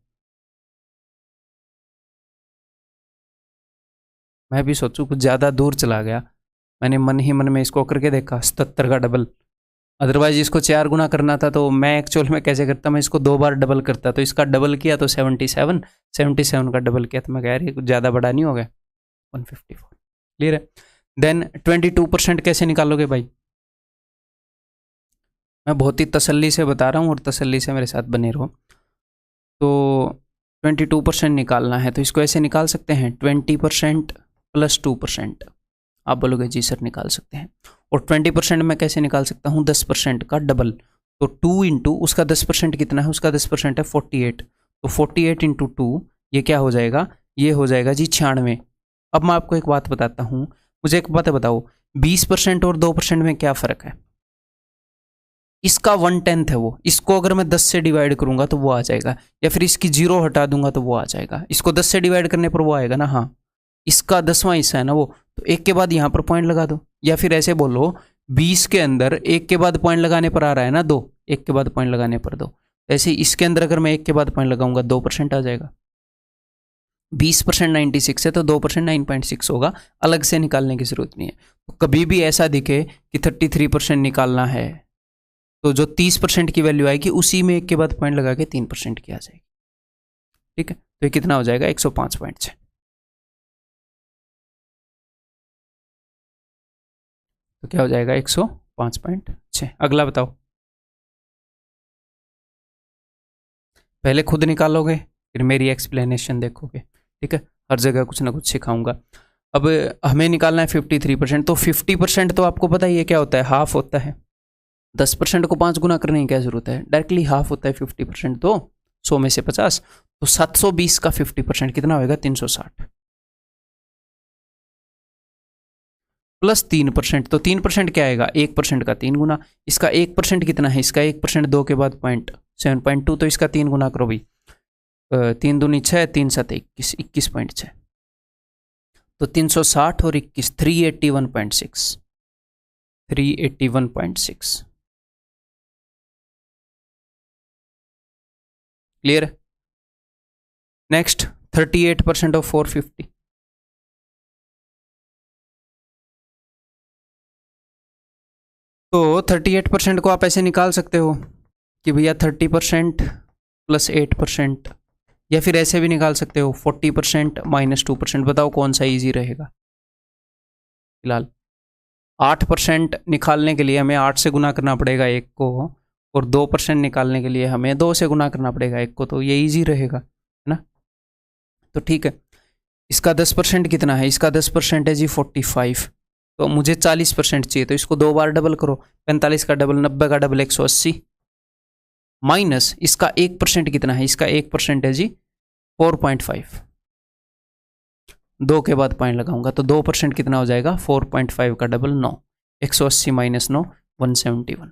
मैं भी सोचूं कुछ ज़्यादा दूर चला गया, मैंने मन ही मन में इसको करके देखा 77 का डबल। अदरवाइज इसको 4 गुना करना था तो मैं एक्चुअल में कैसे करता, मैं इसको 2 बार डबल करता, तो इसका डबल किया तो 77, 77 का डबल किया तो मैं कह रही कुछ ज़्यादा बड़ा नहीं हो गया, 154। क्लियर है। देन 22% कैसे निकालोगे भाई, मैं बहुत ही तसल्ली से बता रहा हूँ और तसल्ली से मेरे साथ बने रहो। तो 22% निकालना है तो इसको ऐसे निकाल सकते हैं 20% + 2%। आप बोलोगे जी सर निकाल सकते हैं, और 20% मैं कैसे निकाल सकता हूँ, 10% का डबल, तो 2 इंटू उसका 10% कितना है, उसका 10% है 48, तो 48 × 2 ये क्या हो जाएगा, ये हो जाएगा जी 96। अब मैं आपको एक बात बताता हूँ, मुझे एक बात बताओ 20% और 2% में क्या फ़र्क है। इसका 1/10 है वो, इसको अगर मैं 10 से डिवाइड करूंगा तो वो आ जाएगा, या फिर इसकी 0 हटा दूंगा तो वो आ जाएगा। इसको 10 से डिवाइड करने पर वो आएगा ना, हाँ इसका 10वां हिस्सा है ना वो, तो एक के बाद यहाँ पर पॉइंट लगा दो, या फिर ऐसे बोलो 20 के अंदर एक के बाद पॉइंट लगाने पर आ रहा है ना 2, एक के बाद पॉइंट लगाने पर 2, ऐसे इसके अंदर अगर मैं एक के बाद पॉइंट लगाऊंगा 2% आ जाएगा। 20% 96 है तो 2% 9.6 होगा, अलग से निकालने की जरूरत नहीं है। तो कभी भी ऐसा दिखे कि 33% निकालना है तो जो 30% की वैल्यू आएगी उसी में एक के बाद पॉइंट लगा के 3% की आ जाएगी। ठीक है, तो ये कितना हो जाएगा 105.6। तो क्या हो जाएगा 105.6। अगला बताओ, पहले खुद निकालोगे फिर मेरी एक्सप्लेनेशन देखोगे, ठीक है, हर जगह कुछ ना कुछ सिखाऊंगा। अब हमें निकालना है 53%, तो 50% तो आपको पता ही है क्या होता है, हाफ होता है। 10% को 5 गुना करने की क्या जरूरत है, डायरेक्टली हाफ होता है 50%, तो 100 में से 50, तो 720 का 50% कितना होगा 360, प्लस 3%, तो 3% क्या आएगा 1% का 3 गुना। इसका 1% कितना है, इसका 1% 2 के बाद 7.2, तो इसका 3 गुना करो भाई, 3 दूनी 6, 3 7 21, 21.6, तो 360 और 21 381.6, 381.6। क्लियर है। नेक्स्ट 38% ऑफ 450, तो 38% को आप ऐसे निकाल सकते हो कि भैया 30% + 8%, या फिर ऐसे भी निकाल सकते हो 40% - 2%। बताओ कौन सा इजी रहेगा। फिलहाल 8% निकालने के लिए हमें 8 से गुना करना पड़ेगा 1 को, और 2% निकालने के लिए हमें 2 से गुना करना पड़ेगा 1 को, तो ये इजी रहेगा, है ना। तो ठीक है, इसका 10% कितना है, इसका 10% है जी 45, तो मुझे 40% चाहिए, तो इसको 2 बार डबल करो, 45 का डबल 90 का डबल 180, माइनस इसका 1% कितना है, इसका 1% है जी 4.5, 2 के बाद पॉइंट लगाऊंगा तो 2% कितना हो जाएगा 4.5 का डबल 9, 180 - 9 171।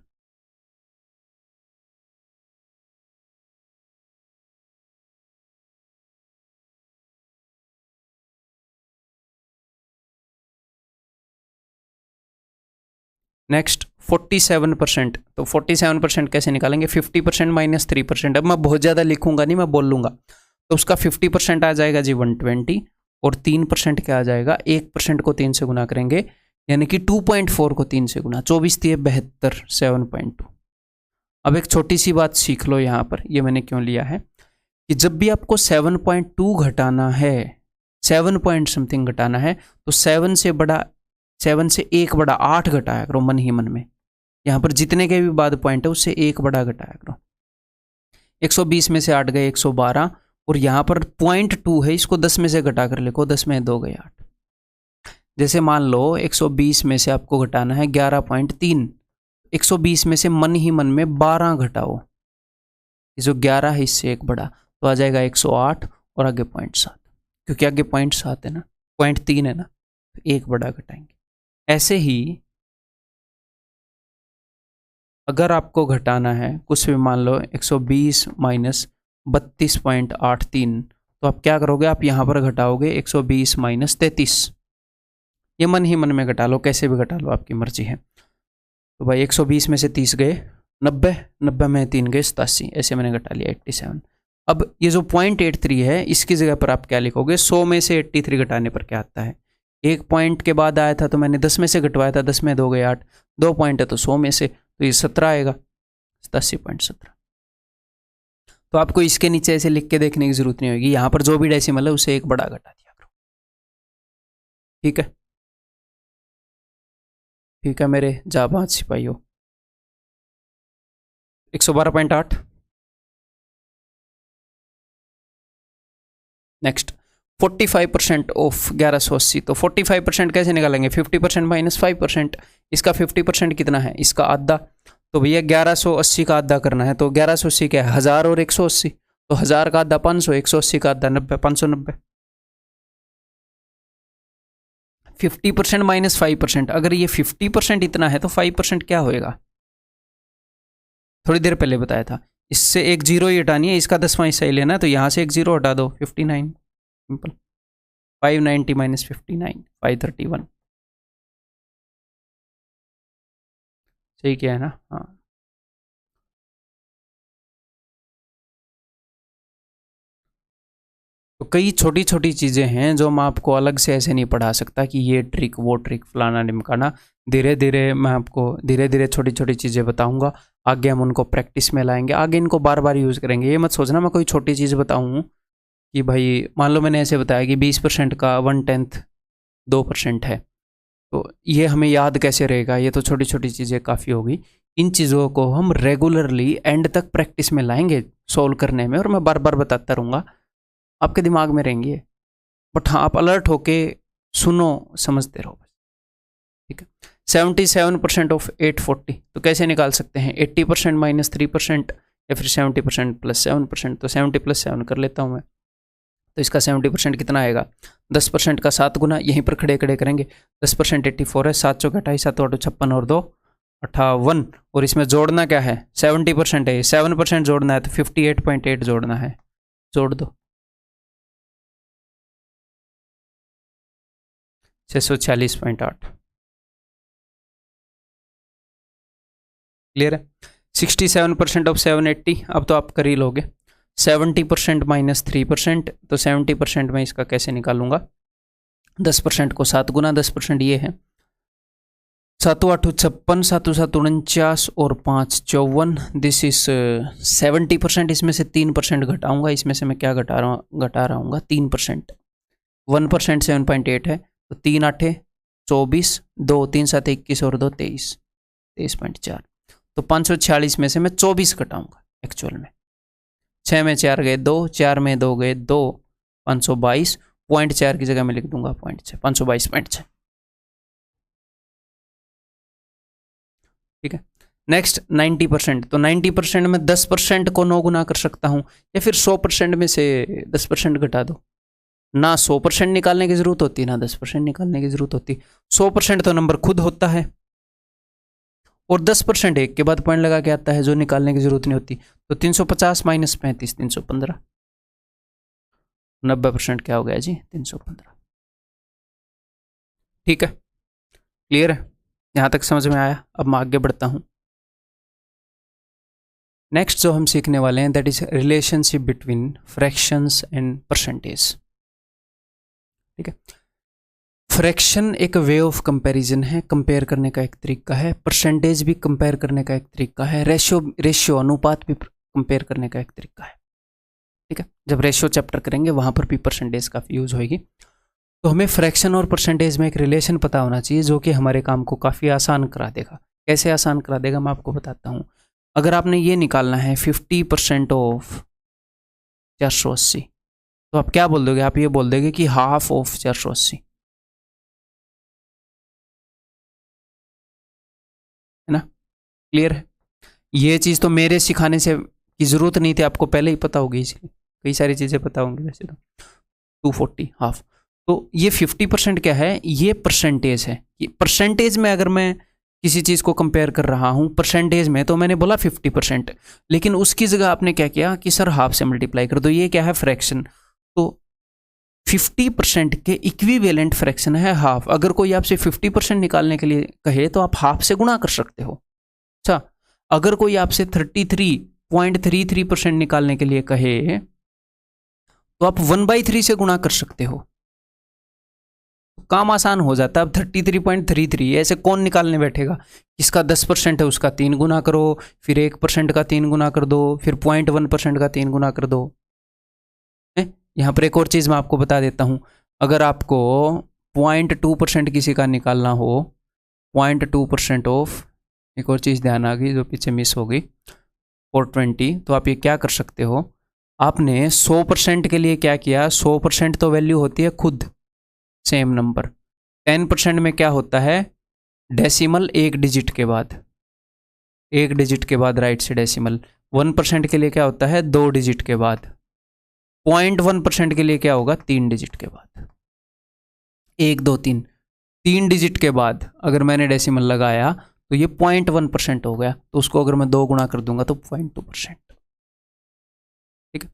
नेक्स्ट 47%, तो 47% कैसे निकालेंगे? 50% माइनस 3%। अब मैं बहुत ज़्यादा लिखूंगा नहीं, मैं बोल लूँगा। तो उसका 50% आ जाएगा जी 120, और 3% क्या आ जाएगा? 1% को 3 से गुना करेंगे, यानी कि 2.4 को 3 से गुना, 24 3 72, 7.2। अब एक छोटी सी बात सीख लो यहाँ पर, ये मैंने क्यों लिया है कि जब भी आपको 7.2 घटाना है, 7 पॉइंट समथिंग घटाना है, तो 7 से 1 बड़ा 8 घटाया करो मन ही मन में। यहाँ पर जितने के भी बाद पॉइंट है उससे 1 बड़ा घटाया करो। 120 में से 8 गए 112, और यहाँ पर 0.2 है, इसको 10 में से घटा कर लिखो, 10 में 2 गए 8। जैसे मान लो 120 में से आपको घटाना है 11.3, 120 में से मन ही मन में 12 घटाओ, जो 11 है इससे 1 बड़ा, तो आ जाएगा 108, और आगे 0.7, क्योंकि आगे 0.7 है ना, 0.3 है ना, तो 1 बड़ा घटाएंगे। ऐसे ही अगर आपको घटाना है कुछ भी, मान लो 120 माइनस 32.83, तो आप क्या करोगे? आप यहाँ पर घटाओगे 120 माइनस 33, ये मन ही मन में घटा लो, कैसे भी घटा लो, आपकी मर्जी है। तो भाई 120 में से 30 गए 90, 90 में 3 गए 87, ऐसे मैंने घटा लिया 87। अब ये जो 0.83 है, इसकी जगह पर आप क्या लिखोगे? 100 में से 83 घटाने पर क्या आता है? एक पॉइंट के बाद आया था तो मैंने 10 में से घटवाया था, 10 में 2 गए 8, 2 पॉइंट है तो 100 में से, तो ये 17 आएगा, 87.17। तो आपको इसके नीचे ऐसे लिख के देखने की जरूरत नहीं होगी, यहाँ पर जो भी डेसिमल है उसे 1 बड़ा घटा दिया करो। ठीक है, ठीक है मेरे जाबाज सिपाहियों। 112.8। नेक्स्ट 45% ऑफ 1180, तो 45% कैसे निकालेंगे? 50% माइनस 5%। इसका 50% कितना है? इसका आधा, तो भैया 1180 का आधा करना है, तो 1180 क्या है? 1000 और 180, तो 1000 का आधा 500, 180 का आधा 90, 590। 50% माइनस 5%, अगर ये 50% इतना है तो 5% क्या होएगा? थोड़ी देर पहले बताया था, इससे एक जीरो ही हटानी है, इसका 10वां हिस्सा ही लेना है, तो यहाँ से एक जीरो हटा दो, 59, सिंपल। 590 माइनस 59, 531। सही क्या है ना? हाँ, तो कई छोटी छोटी चीज़ें हैं जो मैं आपको अलग से ऐसे नहीं पढ़ा सकता कि ये ट्रिक वो ट्रिक फलाना ढिमकाना। धीरे धीरे मैं आपको धीरे धीरे छोटी छोटी चीज़ें बताऊंगा, आगे हम उनको प्रैक्टिस में लाएंगे, आगे इनको बार बार यूज़ करेंगे। ये मत सोचना मैं कोई छोटी चीज़ बताऊँ कि भाई मान लो मैंने ऐसे बताया कि 20% का 1/10 2% है, तो ये हमें याद कैसे रहेगा? ये तो छोटी छोटी चीज़ें काफ़ी होगी। इन चीज़ों को हम रेगुलरली एंड तक प्रैक्टिस में लाएंगे सोल्व करने में, और मैं बार बार बताता रहूँगा, आपके दिमाग में रहेंगे। बट हाँ, आप अलर्ट होके सुनो, समझते रहो बस। ठीक है, 77% ऑफ 840, तो कैसे निकाल सकते हैं? 80% माइनस 3%, या फिर 70% प्लस 7%। तो 70 प्लस 7 कर लेता हूँ मैं, तो इसका 70% कितना आएगा? 10% का 7 गुना, यहीं पर खड़े खड़े करेंगे। 10% 84 है, 7 चौके 28, 7 8 56 और 2 58, और इसमें जोड़ना क्या है? 70% है, 7% जोड़ना है, तो 58.8 जोड़ना है, जोड़ दो। 646.8। क्लियर है? 67% ऑफ 780, अब तो आप कर ही लोगे। 70% माइनस 3%, तो 70% में इसका कैसे निकालूंगा? 10% को 7 गुना, 10% ये है, 7 8 56, 7 7 49 और 5 54, दिस इज 70%। इसमें से 3% घटाऊंगा, इसमें से मैं क्या घटा रहा हूँ 3%। 1% 7.8 है, तो 3 8 24, 2 3 7 21 और 2 23, 23.4। तो 546 में से मैं 24 घटाऊंगा एक्चुअल में। 6 में 4 गए 2, 4 में 2 गए 2, 522, 0.4 की जगह मैं लिख दूंगा 0.6, 522.6। ठीक है, नेक्स्ट 90%, तो 90% में 10% को 9 गुना कर सकता हूँ, या फिर 100% में से 10% घटा दो। ना 100% निकालने की जरूरत होती, ना 10% निकालने की जरूरत होती। 100% तो नंबर खुद होता है, और 10% एक के बाद पॉइंट लगा के आता है, जो निकालने की जरूरत नहीं होती। तो 350 माइनस 35, 315। 90% क्या हो गया जी? 315। ठीक है, क्लियर है? यहाँ तक समझ में आया? अब मैं आगे बढ़ता हूँ। नेक्स्ट जो हम सीखने वाले हैं that is relationship between fractions and percentage. ठीक है, फ्रैक्शन एक वे ऑफ कंपैरिजन है, कंपेयर करने का एक तरीका है। परसेंटेज भी कंपेयर करने का एक तरीका है। रेशियो अनुपात भी कंपेयर करने का एक तरीका है। ठीक है, जब रेशियो चैप्टर करेंगे वहां पर भी परसेंटेज काफ़ी यूज होगी। तो हमें फ्रैक्शन और परसेंटेज में एक रिलेशन पता होना चाहिए जो कि हमारे काम को काफ़ी आसान करा देगा। कैसे आसान करा देगा मैं आपको बताता हूँ। अगर आपने ये निकालना है 50% ऑफ 480, तो आप क्या बोल दोगे? आप ये बोल दोगे कि हाफ ऑफ 480, है ना? क्लियर है? ये चीज़ तो मेरे सिखाने से की ज़रूरत नहीं थी, आपको पहले ही पता होगी, इसलिए कई सारी चीज़ें पता होंगी वैसे तो। 240 हाफ, तो ये 50% क्या है? ये परसेंटेज है। ये परसेंटेज में अगर मैं किसी चीज़ को कंपेयर कर रहा हूँ परसेंटेज में, तो मैंने बोला 50%, लेकिन उसकी जगह आपने क्या किया कि सर हाफ से मल्टीप्लाई कर दो। ये क्या है? फ्रैक्शन। तो 50% के इक्विवेलेंट फ्रैक्शन है हाफ। अगर कोई आपसे 50% निकालने के लिए कहे तो आप हाफ से गुणा कर सकते हो। अच्छा, अगर कोई आपसे 33.33% निकालने के लिए कहे तो आप 1/3 से गुणा कर सकते हो। काम आसान हो जाता है। अब 33.33 ऐसे कौन निकालने बैठेगा? इसका 10% है उसका 3 गुना करो, फिर 1% का 3 गुना कर दो, फिर 0.1% का 3 गुना कर दो। यहाँ पर एक और चीज़ मैं आपको बता देता हूँ। अगर आपको 0.2% किसी का निकालना हो, 0.2% ऑफ, एक और चीज़ ध्यान आ गई जो पीछे मिस हो गई, 420, तो आप ये क्या कर सकते हो? आपने 100% के लिए क्या किया? 100% तो वैल्यू होती है खुद सेम नंबर। 10% में क्या होता है? डेसिमल एक डिजिट के बाद, एक डिजिट के बाद राइट से डेसिमल। 1% के लिए क्या होता है? 2 डिजिट के बाद। 0.1% के लिए क्या होगा? 3 डिजिट के बाद। 1 2 3, 3 डिजिट के बाद अगर मैंने डेसिमल लगाया तो ये 0.1% हो गया। तो उसको अगर मैं 2 गुणा कर दूंगा तो 0.2%। ठीक है,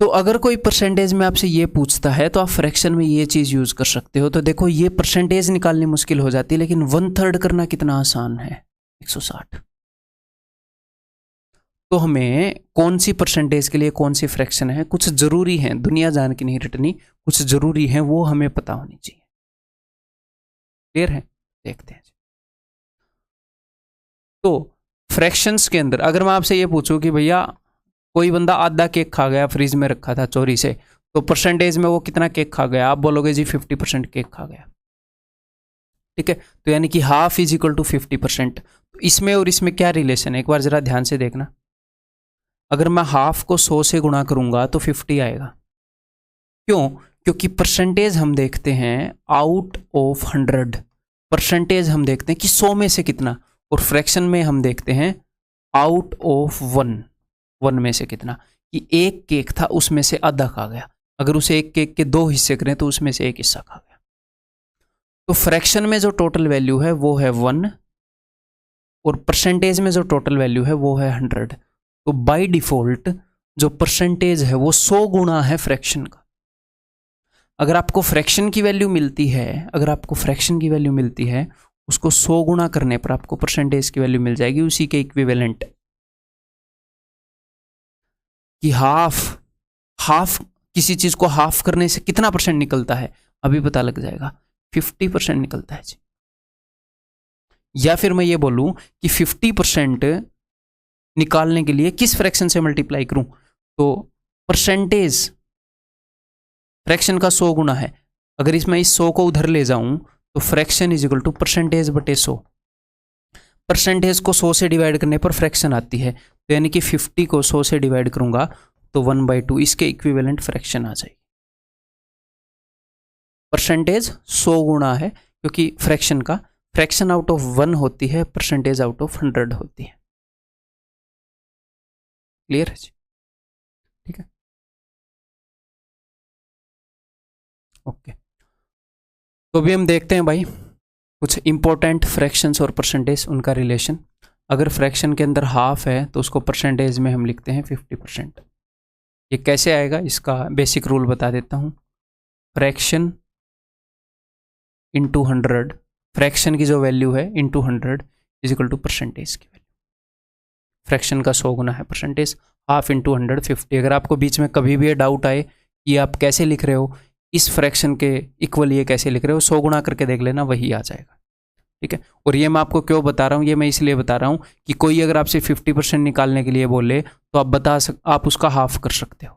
तो अगर कोई परसेंटेज में आपसे ये पूछता है तो आप फ्रैक्शन में ये चीज़ यूज़ कर सकते हो। तो देखो, ये परसेंटेज निकालनी मुश्किल हो जाती है, लेकिन 1/3 करना कितना आसान है? 160। तो हमें कौन सी परसेंटेज के लिए कौन सी फ्रैक्शन है, कुछ ज़रूरी है, दुनिया जान की नहीं रटनी, कुछ ज़रूरी है, वो हमें पता होनी चाहिए। क्लियर है? देखते हैं। तो फ्रैक्शंस के अंदर अगर मैं आपसे ये पूछूं कि भैया कोई बंदा आधा केक खा गया, फ्रिज में रखा था चोरी से, तो परसेंटेज में वो कितना केक खा गया? आप बोलोगे जी 50% केक खा गया। ठीक है, तो यानी कि हाफ इज इक्वल टू 50%। तो इसमें और इसमें क्या रिलेशन है? एक बार जरा ध्यान से देखना। अगर मैं हाफ को 100 से गुणा करूंगा तो 50 आएगा। क्यों? क्योंकि परसेंटेज हम देखते हैं आउट ऑफ 100। परसेंटेज हम देखते हैं कि 100 में से कितना, और फ्रैक्शन में हम देखते हैं आउट ऑफ 1 में से कितना, कि एक केक था उसमें से आधा खा गया। अगर उसे एक केक के 2 हिस्से करें तो उसमें से एक हिस्सा खा गया। तो फ्रैक्शन में जो टोटल वैल्यू है वो है 1, और परसेंटेज में जो टोटल वैल्यू है वो है 100। तो बाय डिफॉल्ट जो परसेंटेज है वो 100 गुणा है फ्रैक्शन का। अगर आपको फ्रैक्शन की वैल्यू मिलती है, अगर आपको फ्रैक्शन की वैल्यू मिलती है, उसको 100 गुणा करने पर आपको परसेंटेज की वैल्यू मिल जाएगी उसी के इक्विवेलेंट। कि हाफ किसी चीज को हाफ करने से कितना परसेंट निकलता है, अभी पता लग जाएगा। 50% निकलता है जी। या फिर मैं ये बोलूं कि 50% निकालने के लिए किस फ्रैक्शन से मल्टीप्लाई करूं? तो परसेंटेज फ्रैक्शन का 100 गुना है। अगर इसमें इस 100 को उधर ले जाऊं तो fraction is equal to percentage बटे 100। परसेंटेज को 100 से डिवाइड करने पर फ्रैक्शन आती है, तो यानी कि 50 को 100 से डिवाइड करूंगा तो 1/2 इसके इक्विवेलेंट फ्रैक्शन आ जाएगी। परसेंटेज 100 गुणा है, क्योंकि फ्रैक्शन का फ्रैक्शन आउट ऑफ 1 होती है, परसेंटेज आउट ऑफ 100 होती है। क्लियर है जी? ठीक है, ओके। तो अभी हम देखते हैं भाई कुछ इंपॉर्टेंट फ्रैक्शंस और परसेंटेज, उनका रिलेशन। अगर फ्रैक्शन के अंदर हाफ है तो उसको परसेंटेज में हम लिखते हैं 50%। ये कैसे आएगा इसका बेसिक रूल बता देता हूँ। फ्रैक्शन इंटू 100 फ्रैक्शन की जो वैल्यू है into 100 is equal to percentage की वैल्यू। फ्रैक्शन का 100 गुना है परसेंटेज, हाफ इंटू 150। अगर आपको बीच में कभी भी ये डाउट आए कि आप कैसे लिख रहे हो, इस फ्रैक्शन के इक्वल ये कैसे लिख रहे हो, 100 गुना करके देख लेना, वही आ जाएगा। ठीक है, और ये मैं आपको क्यों बता रहा हूँ, ये मैं इसलिए बता रहा हूँ कि कोई अगर आपसे 50% निकालने के लिए बोले तो आप उसका हाफ कर सकते हो।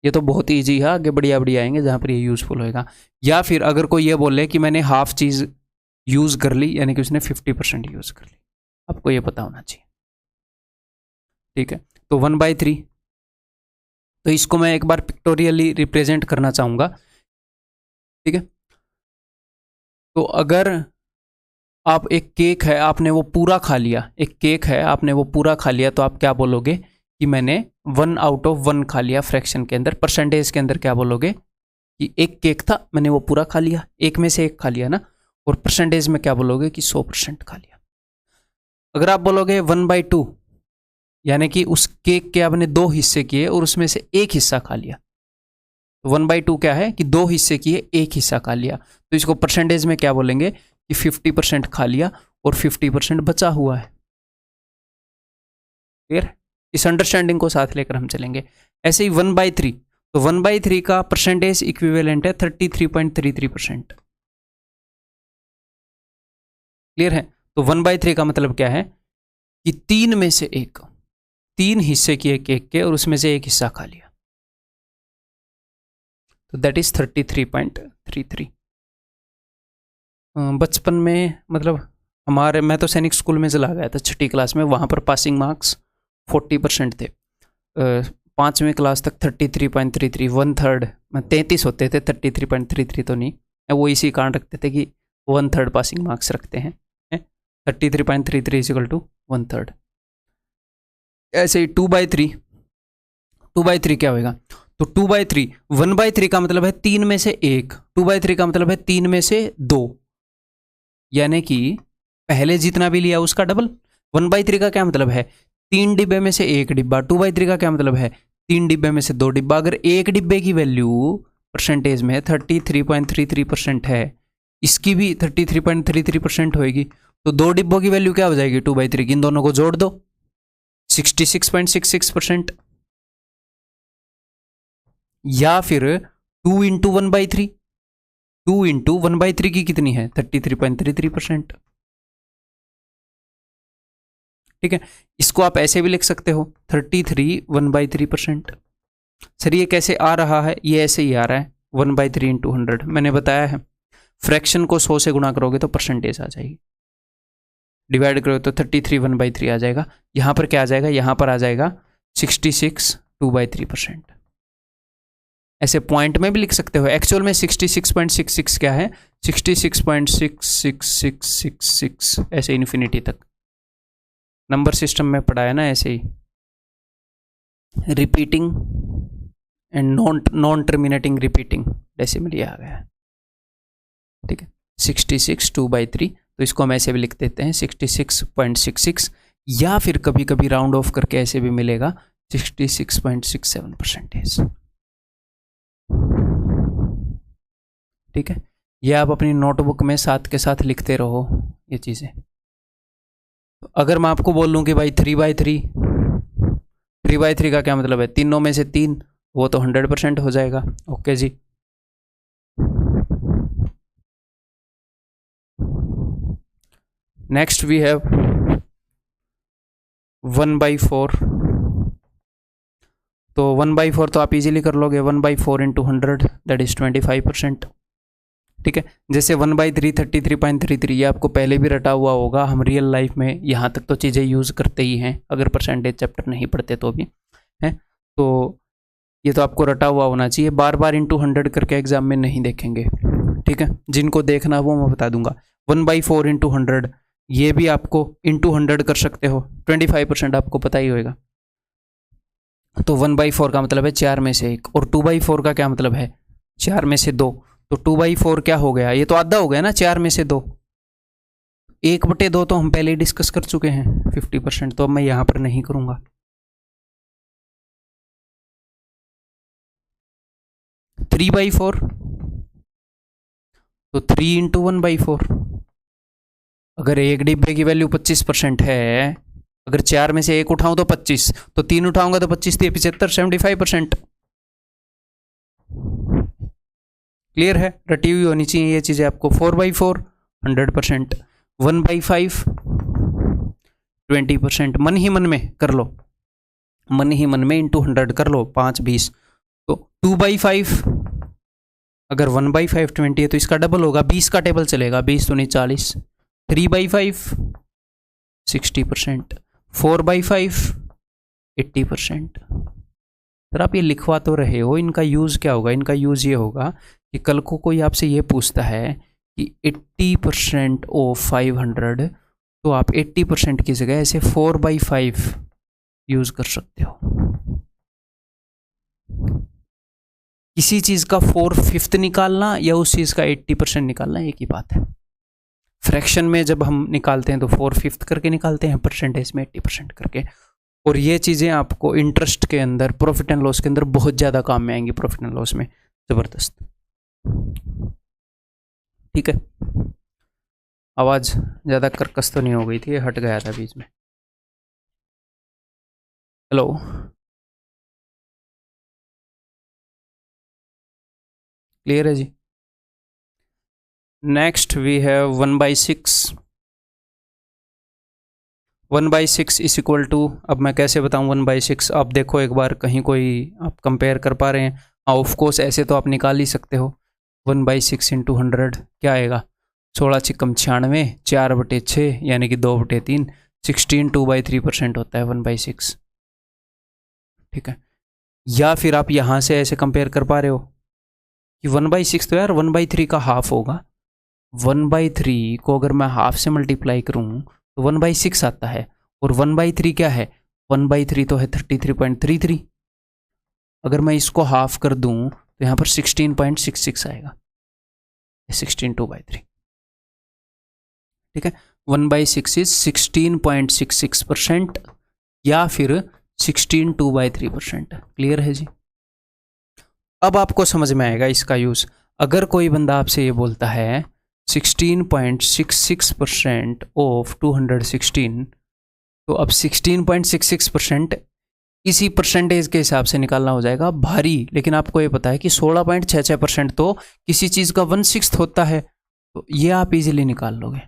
ये तो बहुत ईजी है, आगे बढ़िया बढ़िया आएंगे जहाँ पर ये यूजफुल होएगा। या फिर अगर कोई ये बोले कि मैंने हाफ चीज़ यूज़ कर ली, यानी कि उसने 50% यूज़ कर ली, आपको ये पता होना चाहिए। ठीक है, तो 1/3, तो इसको मैं एक बार पिक्टोरियली रिप्रेजेंट करना चाहूँगा। ठीक है, तो अगर आप एक केक है आपने वो पूरा खा लिया, एक केक है आपने वो पूरा खा लिया, तो आप क्या बोलोगे कि मैंने 1/1 खा लिया फ्रैक्शन के अंदर। परसेंटेज के अंदर क्या बोलोगे कि एक केक था मैंने वो पूरा खा लिया, एक में से एक खा लिया ना। और परसेंटेज में क्या बोलोगे कि 100% खा लिया। अगर आप बोलोगे 1/2, यानी कि उस केक के आपने 2 हिस्से किए और उसमें से एक हिस्सा खा लिया, तो 1/2 क्या है कि 2 हिस्से किए, एक हिस्सा खा लिया, तो इसको परसेंटेज में क्या बोलेंगे कि 50% खा लिया और 50% बचा हुआ है। क्लियर? इस अंडरस्टैंडिंग को साथ लेकर हम चलेंगे। ऐसे ही 1/3, तो 1/3 का परसेंटेज इक्विवेलेंट है 33.33%। क्लियर है? तो 1/3 का मतलब क्या है कि 3 में से एक, 3 हिस्से किए केक के और उसमें से एक हिस्सा खा लिया, तो दैट इज 33.33। बचपन में मतलब मैं तो सैनिक स्कूल में चला गया था 6ठी क्लास में, वहाँ पर पासिंग मार्क्स 40% थे। 5वीं क्लास तक 33.33, 1/3 33 होते थे, 33.33 तो नहीं, वो इसी कारण रखते थे कि 1/3 पासिंग मार्क्स रखते हैं। 33.33 इज इक्वल टू 1/3। ऐसे ही 2/3 क्या होगा, तो 2/3, 1/3 का मतलब है 3 में से एक, 2/3 का मतलब है 3 में से 2, यानी कि पहले जितना भी लिया उसका डबल। 1/3 का क्या मतलब है 3 डिब्बे में से एक डिब्बा। 2/3 का क्या मतलब है 3 डिब्बे में से 2 डिब्बा। अगर एक डिब्बे की वैल्यू परसेंटेज में 33.33% है, इसकी भी 33.33% होगी, तो 2 डिब्बों की वैल्यू क्या हो जाएगी 2/3 की, इन दोनों को जोड़ दो, 66.66%। या फिर 2 इंटू 1/3, 2 इंटू 1/3 की कितनी है 33.33%। ठीक है, इसको आप ऐसे भी लिख सकते हो 33 1/3%। सर ये कैसे आ रहा है, ये ऐसे ही आ रहा है 1/3 इंटू 100। मैंने बताया है फ्रैक्शन को 100 से गुणा करोगे तो परसेंटेज आ जाएगी, डिवाइड करोगे तो 33 1/3 आ जाएगा। यहां पर क्या आ जाएगा, यहां पर आ जाएगा 66 2/3%। ऐसे पॉइंट में भी लिख सकते हो, एक्चुअल में 66.66 क्या है 66.66666 ऐसे इन्फिनिटी तक नंबर सिस्टम में पढ़ाया ना, ऐसे ही repeating and non terminating repeating decimal आ गया है। ठीक है, 66 2/3, तो इसको हम ऐसे भी लिख देते हैं 66.66, या फिर कभी कभी राउंड ऑफ करके ऐसे भी मिलेगा 66.67%। ठीक है, ये आप अपनी नोटबुक में साथ के साथ लिखते रहो ये चीज़ें। अगर मैं आपको बोल लूँ कि भाई 3/3 का क्या मतलब है, तीनों में से 3, वो तो 100% हो जाएगा। ओके जी, नेक्स्ट वी हैव 1/4। तो 1/4 तो आप इजीली कर लोगे, 1/4 इंटू 100 दैट इज 25%। ठीक है, जैसे 1/3 33.33, ये आपको पहले भी रटा हुआ होगा, हम रियल लाइफ में यहाँ तक तो चीज़ें यूज़ करते ही हैं, अगर परसेंटेज चैप्टर नहीं पढ़ते तो भी है। तो ये तो आपको रटा हुआ होना चाहिए, बार बार इंटू 100 करके एग्जाम में नहीं देखेंगे। ठीक है, जिनको देखना वो मैं बता दूंगा। 1/4 इंटू 100, ये भी आपको इंटू 100 कर सकते हो, 25% आपको पता ही होगा। तो 1/4 का मतलब है 4 में से 1, और 2/4 का क्या मतलब है 4 में से 2। तो 2/4 क्या हो गया, ये तो आधा हो गया ना 4 में से 2। 1/2 तो हम पहले ही डिस्कस कर चुके हैं 50%, तो अब मैं यहां पर नहीं करूंगा। 3/4, तो 3 इंटू 1/4, अगर एक डिब्बे की वैल्यू 25% है, अगर 4 में से एक उठाऊं तो 25, तो 3 उठाऊंगा तो 25 3 75, 75%। क्लियर है? रटी हुई होनी चाहिए ये चीजें आपको। 4/4 100%, 1/5 20%। मन ही मन में कर लो, मन ही मन में इंटू 100 कर लो, 5 20। तो 2/5, अगर 1/5 20 है तो इसका डबल होगा, 20 का टेबल चलेगा, 20 दूनी 40। 3/5 60%, 4/5 80%। सर आप ये लिखवा तो रहे हो, इनका यूज़ क्या होगा? इनका यूज़ ये होगा कि कल को कोई आपसे ये पूछता है कि 80% ऑफ 500, तो आप 80% की जगह ऐसे 4/5 यूज़ कर सकते हो। किसी चीज़ का 4/5 निकालना या उस चीज़ का 80% निकालना एक ही बात है। फ्रैक्शन में जब हम निकालते हैं तो 4/5 करके निकालते हैं, परसेंटेज में 80% करके। और ये चीज़ें आपको इंटरेस्ट के अंदर, प्रॉफिट एंड लॉस के अंदर बहुत ज़्यादा काम में आएंगी, प्रॉफिट एंड लॉस में ज़बरदस्त। ठीक है, आवाज़ ज़्यादा कर्कश तो नहीं हो गई थी, हट गया था बीच में। हेलो, क्लियर है जी? Next we have 1/6। 1/6 is equal to, अब मैं कैसे बताऊं 1/6? आप देखो एक बार, कहीं कोई आप कंपेयर कर पा रहे हैं? हाँ ऑफ कोर्स, ऐसे तो आप निकाल ही सकते हो। 1/6 इंटू 100 क्या आएगा? 16 छिकम 96, 4/6 यानी कि 2/3, 16 2/3% होता है 1/6। ठीक है, या फिर आप यहाँ से ऐसे कंपेयर कर पा रहे हो कि 1/6 तो यार 1/3 का हाफ होगा। 1/3 को अगर मैं हाफ से मल्टीप्लाई करूँ तो 1/6 आता है, और 1/3 क्या है? 1/3 तो है 33.33। अगर मैं इसको हाफ कर दूं तो यहाँ पर 16.66 आएगा, 16 2/3। ठीक है, 1/6 इज 16.66% या फिर 16 2/3%। क्लियर है जी? अब आपको समझ में आएगा इसका यूज। अगर कोई बंदा आपसे ये बोलता है 16.66% ऑफ 216, तो अब 16.66% इसी परसेंटेज के हिसाब से निकालना हो जाएगा भारी। लेकिन आपको ये पता है कि 16.66% तो किसी चीज का 1/6 होता है, तो ये आप इजीली निकाल लोगे।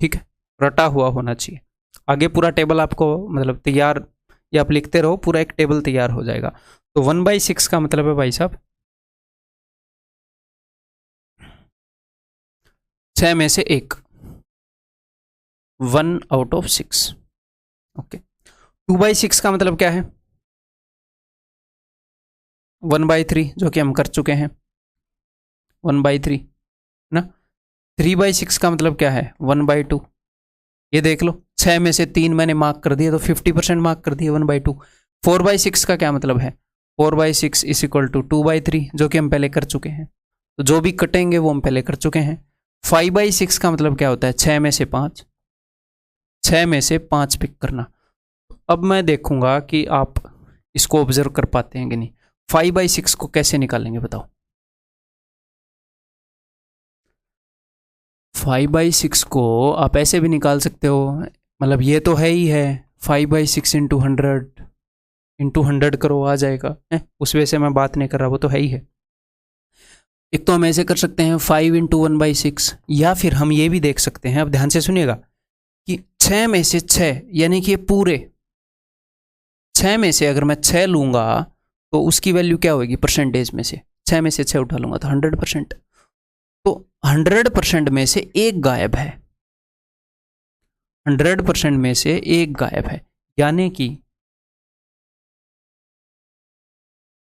ठीक है, रटा हुआ होना चाहिए। आगे पूरा टेबल आपको मतलब तैयार, या आप लिखते रहो, पूरा एक टेबल तैयार हो जाएगा। तो 1/6 का मतलब है भाई साहब 6 में से 1, 1 आउट ऑफ 6। ओके, 2/6 का मतलब क्या है? 1/3, जो कि हम कर चुके हैं 1/3 ना। 3/6 का मतलब क्या है? 1/2। ये देख लो, 6 में से 3 मैंने मार्क कर दिया तो 50% मार्क कर दिया 1/2। 4/6 का क्या मतलब है? 4/6 इज इक्वल टू 2/3, जो कि हम पहले कर चुके हैं। तो जो भी कटेंगे वो हम पहले कर चुके हैं। 5/6 का मतलब क्या होता है? 6 में से 5, 6 में से 5 पिक करना। अब मैं देखूंगा कि आप इसको ऑब्जर्व कर पाते हैं कि नहीं। 5/6 को कैसे निकालेंगे बताओ? 5/6 को आप ऐसे भी निकाल सकते हो, मतलब ये तो है ही है, 5/6 इंटू 100 करो आ जाएगा है? उस वजह से मैं बात नहीं कर रहा, वो तो है ही है। एक तो हम ऐसे कर सकते हैं 5 इंटू 1/6, या फिर हम ये भी देख सकते हैं, अब ध्यान से सुनिएगा, कि 6 में से 6 यानी कि पूरे 6 में से अगर मैं 6 लूंगा तो उसकी वैल्यू क्या होगी? परसेंटेज में से 6 में से 6 उठा लूंगा तो 100%। तो 100% में से एक गायब है, 100% में से एक गायब है, यानी कि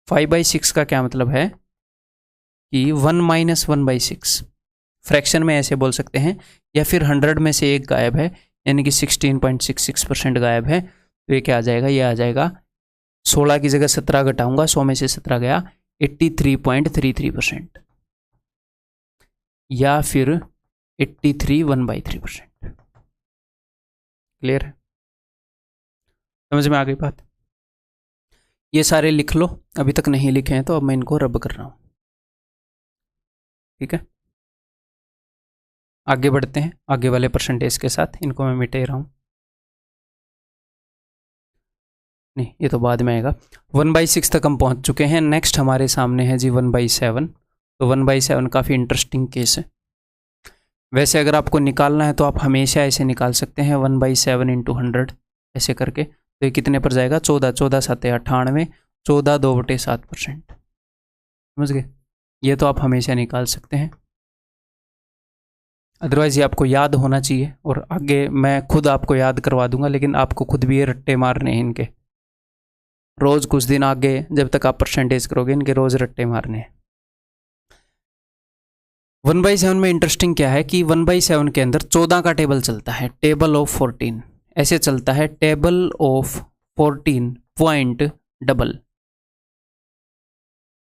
5/6 का क्या मतलब है कि 1 माइनस 1/6। फ्रैक्शन में ऐसे बोल सकते हैं, या फिर 100 में से एक गायब है, यानी कि 16.66% गायब है। तो ये क्या आ जाएगा? ये आ जाएगा 16 की जगह 17 घटाऊंगा, 100 में से 17 गया, 83.33%, या फिर 83 1/3%। क्लियर है? समझ में आ गई बात? ये सारे लिख लो, अभी तक नहीं लिखे हैं तो अब मैं इनको रब कर रहा हूँ। ठीक है, आगे बढ़ते हैं आगे वाले परसेंटेज के साथ। इनको मैं मिटे रहा हूँ, नहीं ये तो बाद में आएगा। 1/6 तक हम पहुँच चुके हैं। नेक्स्ट हमारे सामने है जी 1/7। तो 1/7 काफ़ी इंटरेस्टिंग केस है। वैसे अगर आपको निकालना है तो आप हमेशा ऐसे निकाल सकते हैं 1/7 इंटू 100 ऐसे करके। तो ये कितने पर जाएगा, 14, 14 7 98, 14 2/7%। समझ गए, ये तो आप हमेशा निकाल सकते हैं। अदरवाइज़ ये आपको याद होना चाहिए, और आगे मैं खुद आपको याद करवा दूंगा, लेकिन आपको खुद भी ये रट्टे मारने हैं इनके। रोज़ कुछ दिन आगे जब तक आप परसेंटेज करोगे इनके रोज़ रट्टे मारने हैं। 1/7 में इंटरेस्टिंग क्या है कि 1/7 के अंदर 14 का टेबल चलता है, टेबल ऑफ 14 ऐसे चलता है, टेबल ऑफ 14 पॉइंट डबल।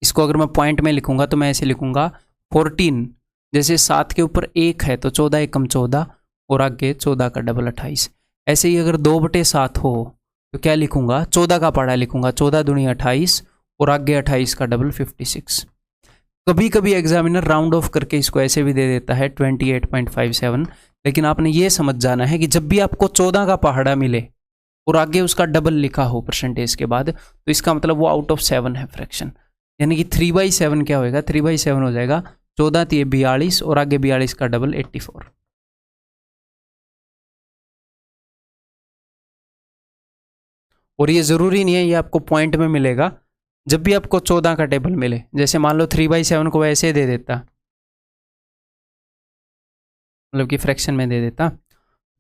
इसको अगर मैं पॉइंट में लिखूंगा तो मैं ऐसे लिखूंगा 14, जैसे 7 के ऊपर 1 है तो 14 एकम 14 और आगे 14 का डबल 28। ऐसे ही अगर 2/7 हो तो क्या लिखूंगा, 14 का पढ़ा लिखूंगा, 14 दूनी 28 और आगे 28 का डबल 56। कभी कभी एग्जामिनर राउंड ऑफ करके इसको ऐसे भी दे देता है 28.57, लेकिन आपने ये समझ जाना है कि जब भी आपको 14 का पहाड़ा मिले और आगे उसका डबल लिखा हो परसेंटेज के बाद, तो इसका मतलब वो आउट ऑफ 7 है फ्रैक्शन। यानी कि 3/7 क्या होएगा, 3/7 हो जाएगा 14 × 42 और आगे 42 का डबल 84। और ये ज़रूरी नहीं है ये आपको पॉइंट में मिलेगा। जब भी आपको 14 का टेबल मिले, जैसे मान लो 3/7 को ऐसे दे देता, मतलब कि फ्रैक्शन में दे देता,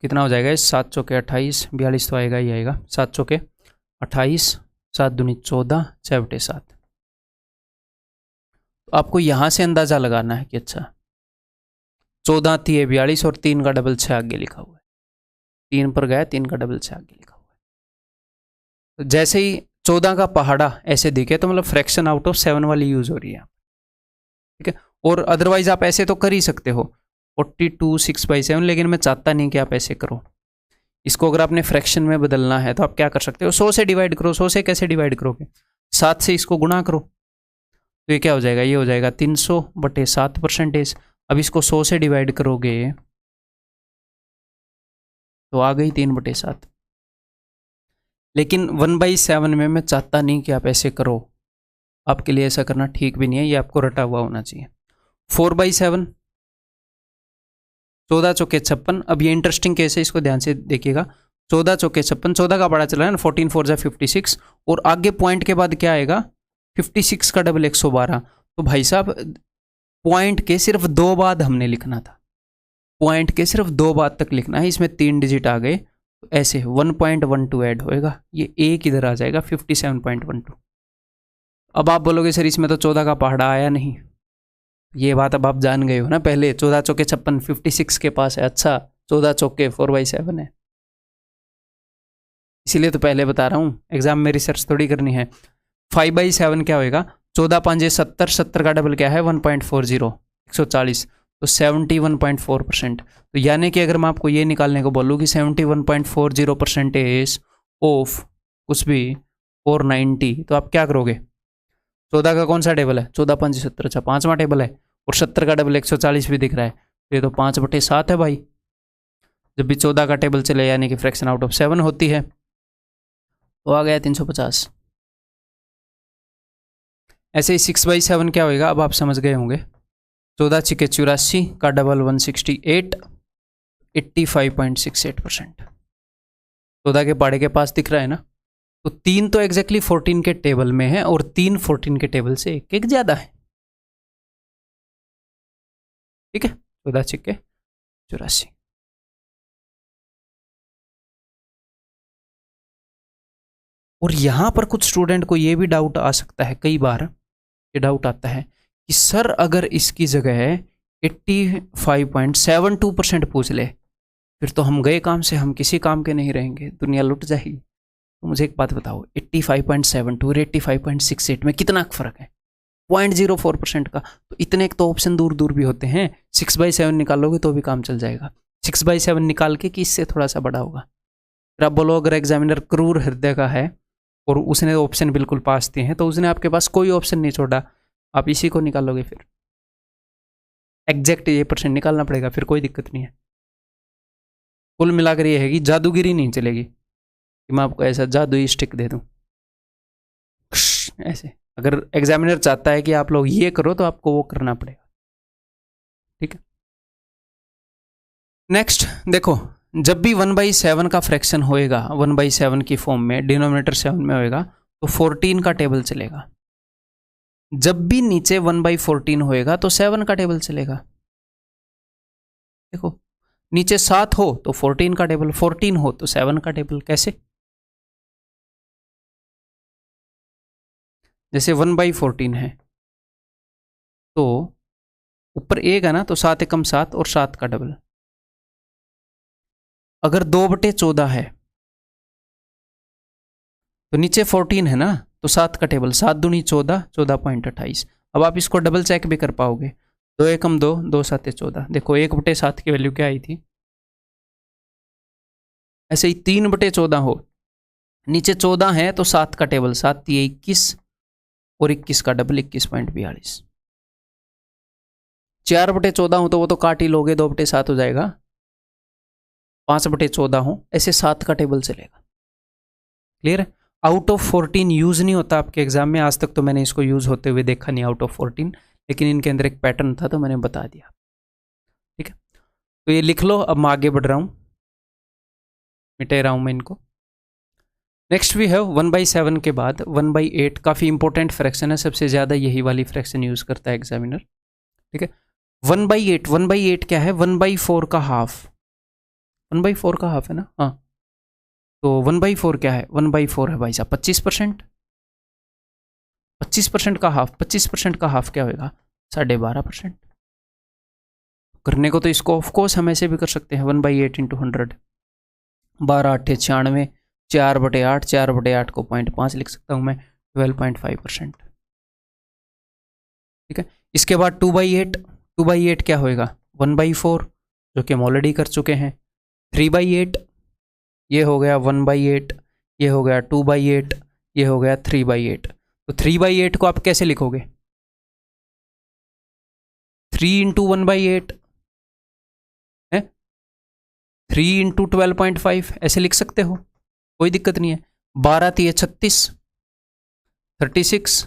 कितना हो जाएगा, 7 चौके 28, 42 तो आएगा ही आएगा, 7 चौके 28, 7 दूनी 14, 6 बटे 7। तो आपको यहाँ से अंदाज़ा लगाना है कि अच्छा 14 थी 42 और 3 का डबल 6 आगे लिखा हुआ है, 3 पर गया 3 का डबल 6 आगे लिखा हुआ है। तो जैसे ही 14 का पहाड़ा ऐसे दिखे तो मतलब फ्रैक्शन आउट ऑफ 7 वाली यूज़ हो रही है, ठीक है। और अदरवाइज आप ऐसे तो कर ही सकते हो 42 6/7, लेकिन मैं चाहता नहीं कि आप ऐसे करो। इसको अगर आपने फ्रैक्शन में बदलना है तो आप क्या कर सकते हो, 100 से डिवाइड करो। 100 से कैसे डिवाइड करोगे, 7 से इसको गुणा करो, तो ये क्या हो जाएगा, ये हो जाएगा 300/7 परसेंटेज। अब इसको 100 से डिवाइड करोगे तो आ गई 3/7। लेकिन 1/7 में मैं चाहता नहीं कि आप ऐसे करो, आपके लिए ऐसा करना ठीक भी नहीं है, ये आपको रटा हुआ होना चाहिए। 4/7, 14 चौके 56। अब ये इंटरेस्टिंग केस है, इसको ध्यान से देखिएगा। 14 चौके 56, 14 का बड़ा चला है ना, 14 4 × 56, और आगे पॉइंट के बाद क्या आएगा, 56 का डबल 112। तो भाई साहब पॉइंट के सिर्फ 2 बाद हमने लिखना था, पॉइंट के सिर्फ 2 बाद तक लिखना है। इसमें 3 डिजिट आ गए तो ऐसे 1.12 ऐड होएगा, ये एक इधर आ जाएगा 57.12। अब आप बोलोगे सर इसमें तो 14 का पहाड़ा आया नहीं, ये बात अब आप जान गए हो ना। पहले 14 चौके 56 56 के पास है, अच्छा 14 चौके 4/7 है, इसीलिए तो पहले बता रहा हूँ, एग्जाम में रिसर्च थोड़ी करनी है। 5/7 क्या होएगा, 14 5 70, 70 का डबल क्या है 1.40, 140, तो 71.4%। तो यानी कि अगर मैं आपको ये निकालने को बोलूँ कि 71.40% ऑफ कुछ भी 490, तो आप क्या करोगे, 14 का कौन सा टेबल है, 14 5 70, अच्छा 5वां टेबल है, और 70 का डबल 140 भी दिख रहा है, तो ये तो 5/7 है भाई। जब भी 14 का टेबल चले यानी कि फ्रैक्शन आउट ऑफ 7 होती है, तो आ गया 350। ऐसे ही 6/7 क्या होएगा, अब आप समझ गए होंगे, 14 × 84 का डबल 168, 85.68%। 14 के पाड़े के पास दिख रहा है ना, तो 3 तो एग्जैक्टली 14 के टेबल में है और 3 14 के टेबल से एक ज्यादा है, ठीक है। 14 × 84। और यहां पर कुछ स्टूडेंट को यह भी डाउट आ सकता है, कई बार ये डाउट आता है कि सर अगर इसकी जगह 85.72% पूछ ले, फिर तो हम गए काम से, हम किसी काम के नहीं रहेंगे, दुनिया लुट जाएगी। तो मुझे एक बात बताओ, 85.72 और 85.68 में कितना फर्क है, 0.04% का। तो इतने एक तो ऑप्शन दूर दूर भी होते हैं, 6/7 निकालोगे तो भी काम चल जाएगा। 6/7 निकाल के कि इससे थोड़ा सा बड़ा होगा। फिर आप बोलो अगर एग्जामिनर क्रूर हृदय का है और उसने ऑप्शन बिल्कुल पास दिए हैं, तो उसने आपके पास कोई ऑप्शन नहीं छोड़ा, आप इसी को निकालोगे फिर। एग्जैक्ट ये परसेंट निकालना पड़ेगा, फिर कोई दिक्कत नहीं है। कुल मिलाकर ये है कि जादूगिरी नहीं चलेगी कि मैं आपको ऐसा जादुई स्टिक दे दूं ऐसे। अगर एग्जामिनर चाहता है कि आप लोग ये करो तो आपको वो करना पड़ेगा, ठीक है। नेक्स्ट देखो, जब भी 1/7 का फ्रैक्शन होएगा 1/7 की फॉर्म में, डिनोमिनेटर 7 में होएगा, तो 14 का टेबल चलेगा। जब भी नीचे 1/14 होएगा तो 7 का टेबल चलेगा। देखो, नीचे 7 हो तो 14 का टेबल, 14 हो तो 7 का टेबल। कैसे? जैसे 1/14 है तो ऊपर 1 है ना, तो 7 एकम 7 और 7 का डबल। अगर 2/14 है तो नीचे 14 है ना, तो 7 का टेबल, 7 दूनी 14, 14.28। अब आप इसको डबल चेक भी कर पाओगे। 2 एकम 2, 2 7 14। देखो 1/7 की वैल्यू क्या आई थी। ऐसे ही 3/14 हो, नीचे 14 है तो 7 का टेबल, 7 3 21 और 21 का डबल 21.42। 4/14 हो तो वो तो काट ही लोगे, 2/7 हो जाएगा। 5/14 हो, ऐसे 7 का टेबल चलेगा। क्लियर है? आउट ऑफ 14 यूज नहीं होता आपके एग्जाम में, आज तक तो मैंने इसको यूज होते हुए देखा नहीं आउट ऑफ 14, लेकिन इनके अंदर एक पैटर्न था तो मैंने बता दिया, ठीक है। तो ये लिख लो। अब मैं आगे बढ़ रहा हूं, मिटे रहा हूं मैं इनको। नेक्स्ट वी हैव 1/7 के बाद 1/8। काफी इंपॉर्टेंट फ्रैक्शन है, सबसे ज्यादा यही वाली फ्रैक्शन यूज करता है एग्जामिनर, ठीक है। 1/8, 1/8 क्या है? 1/4 का हाफ। 1/4 का हाफ है ना, हाँ। तो 1/4 क्या है? 1/4 है भाई साहब 25%। 25% का हाफ, 25% का हाफ क्या होगा? 12.5%। करने को तो इसको ऑफ कोर्स हम ऐसे भी कर सकते हैं, 1/8 इंटू 100, 12 8 96, 4/8, 4/8 को 0.5 लिख सकता हूं मैं, 12.5%, ठीक है। इसके बाद 2/8, 2/8 क्या होएगा? 1/4, जो कि हम ऑलरेडी कर चुके हैं। 3/8, ये हो गया 1/8, ये हो गया 2/8, ये हो गया 3/8। तो 3/8 को आप कैसे लिखोगे? 3 इंटू 1/8 है, 3 इंटू 12.5 ऐसे लिख सकते हो, कोई दिक्कत नहीं है। 12 3 36, 36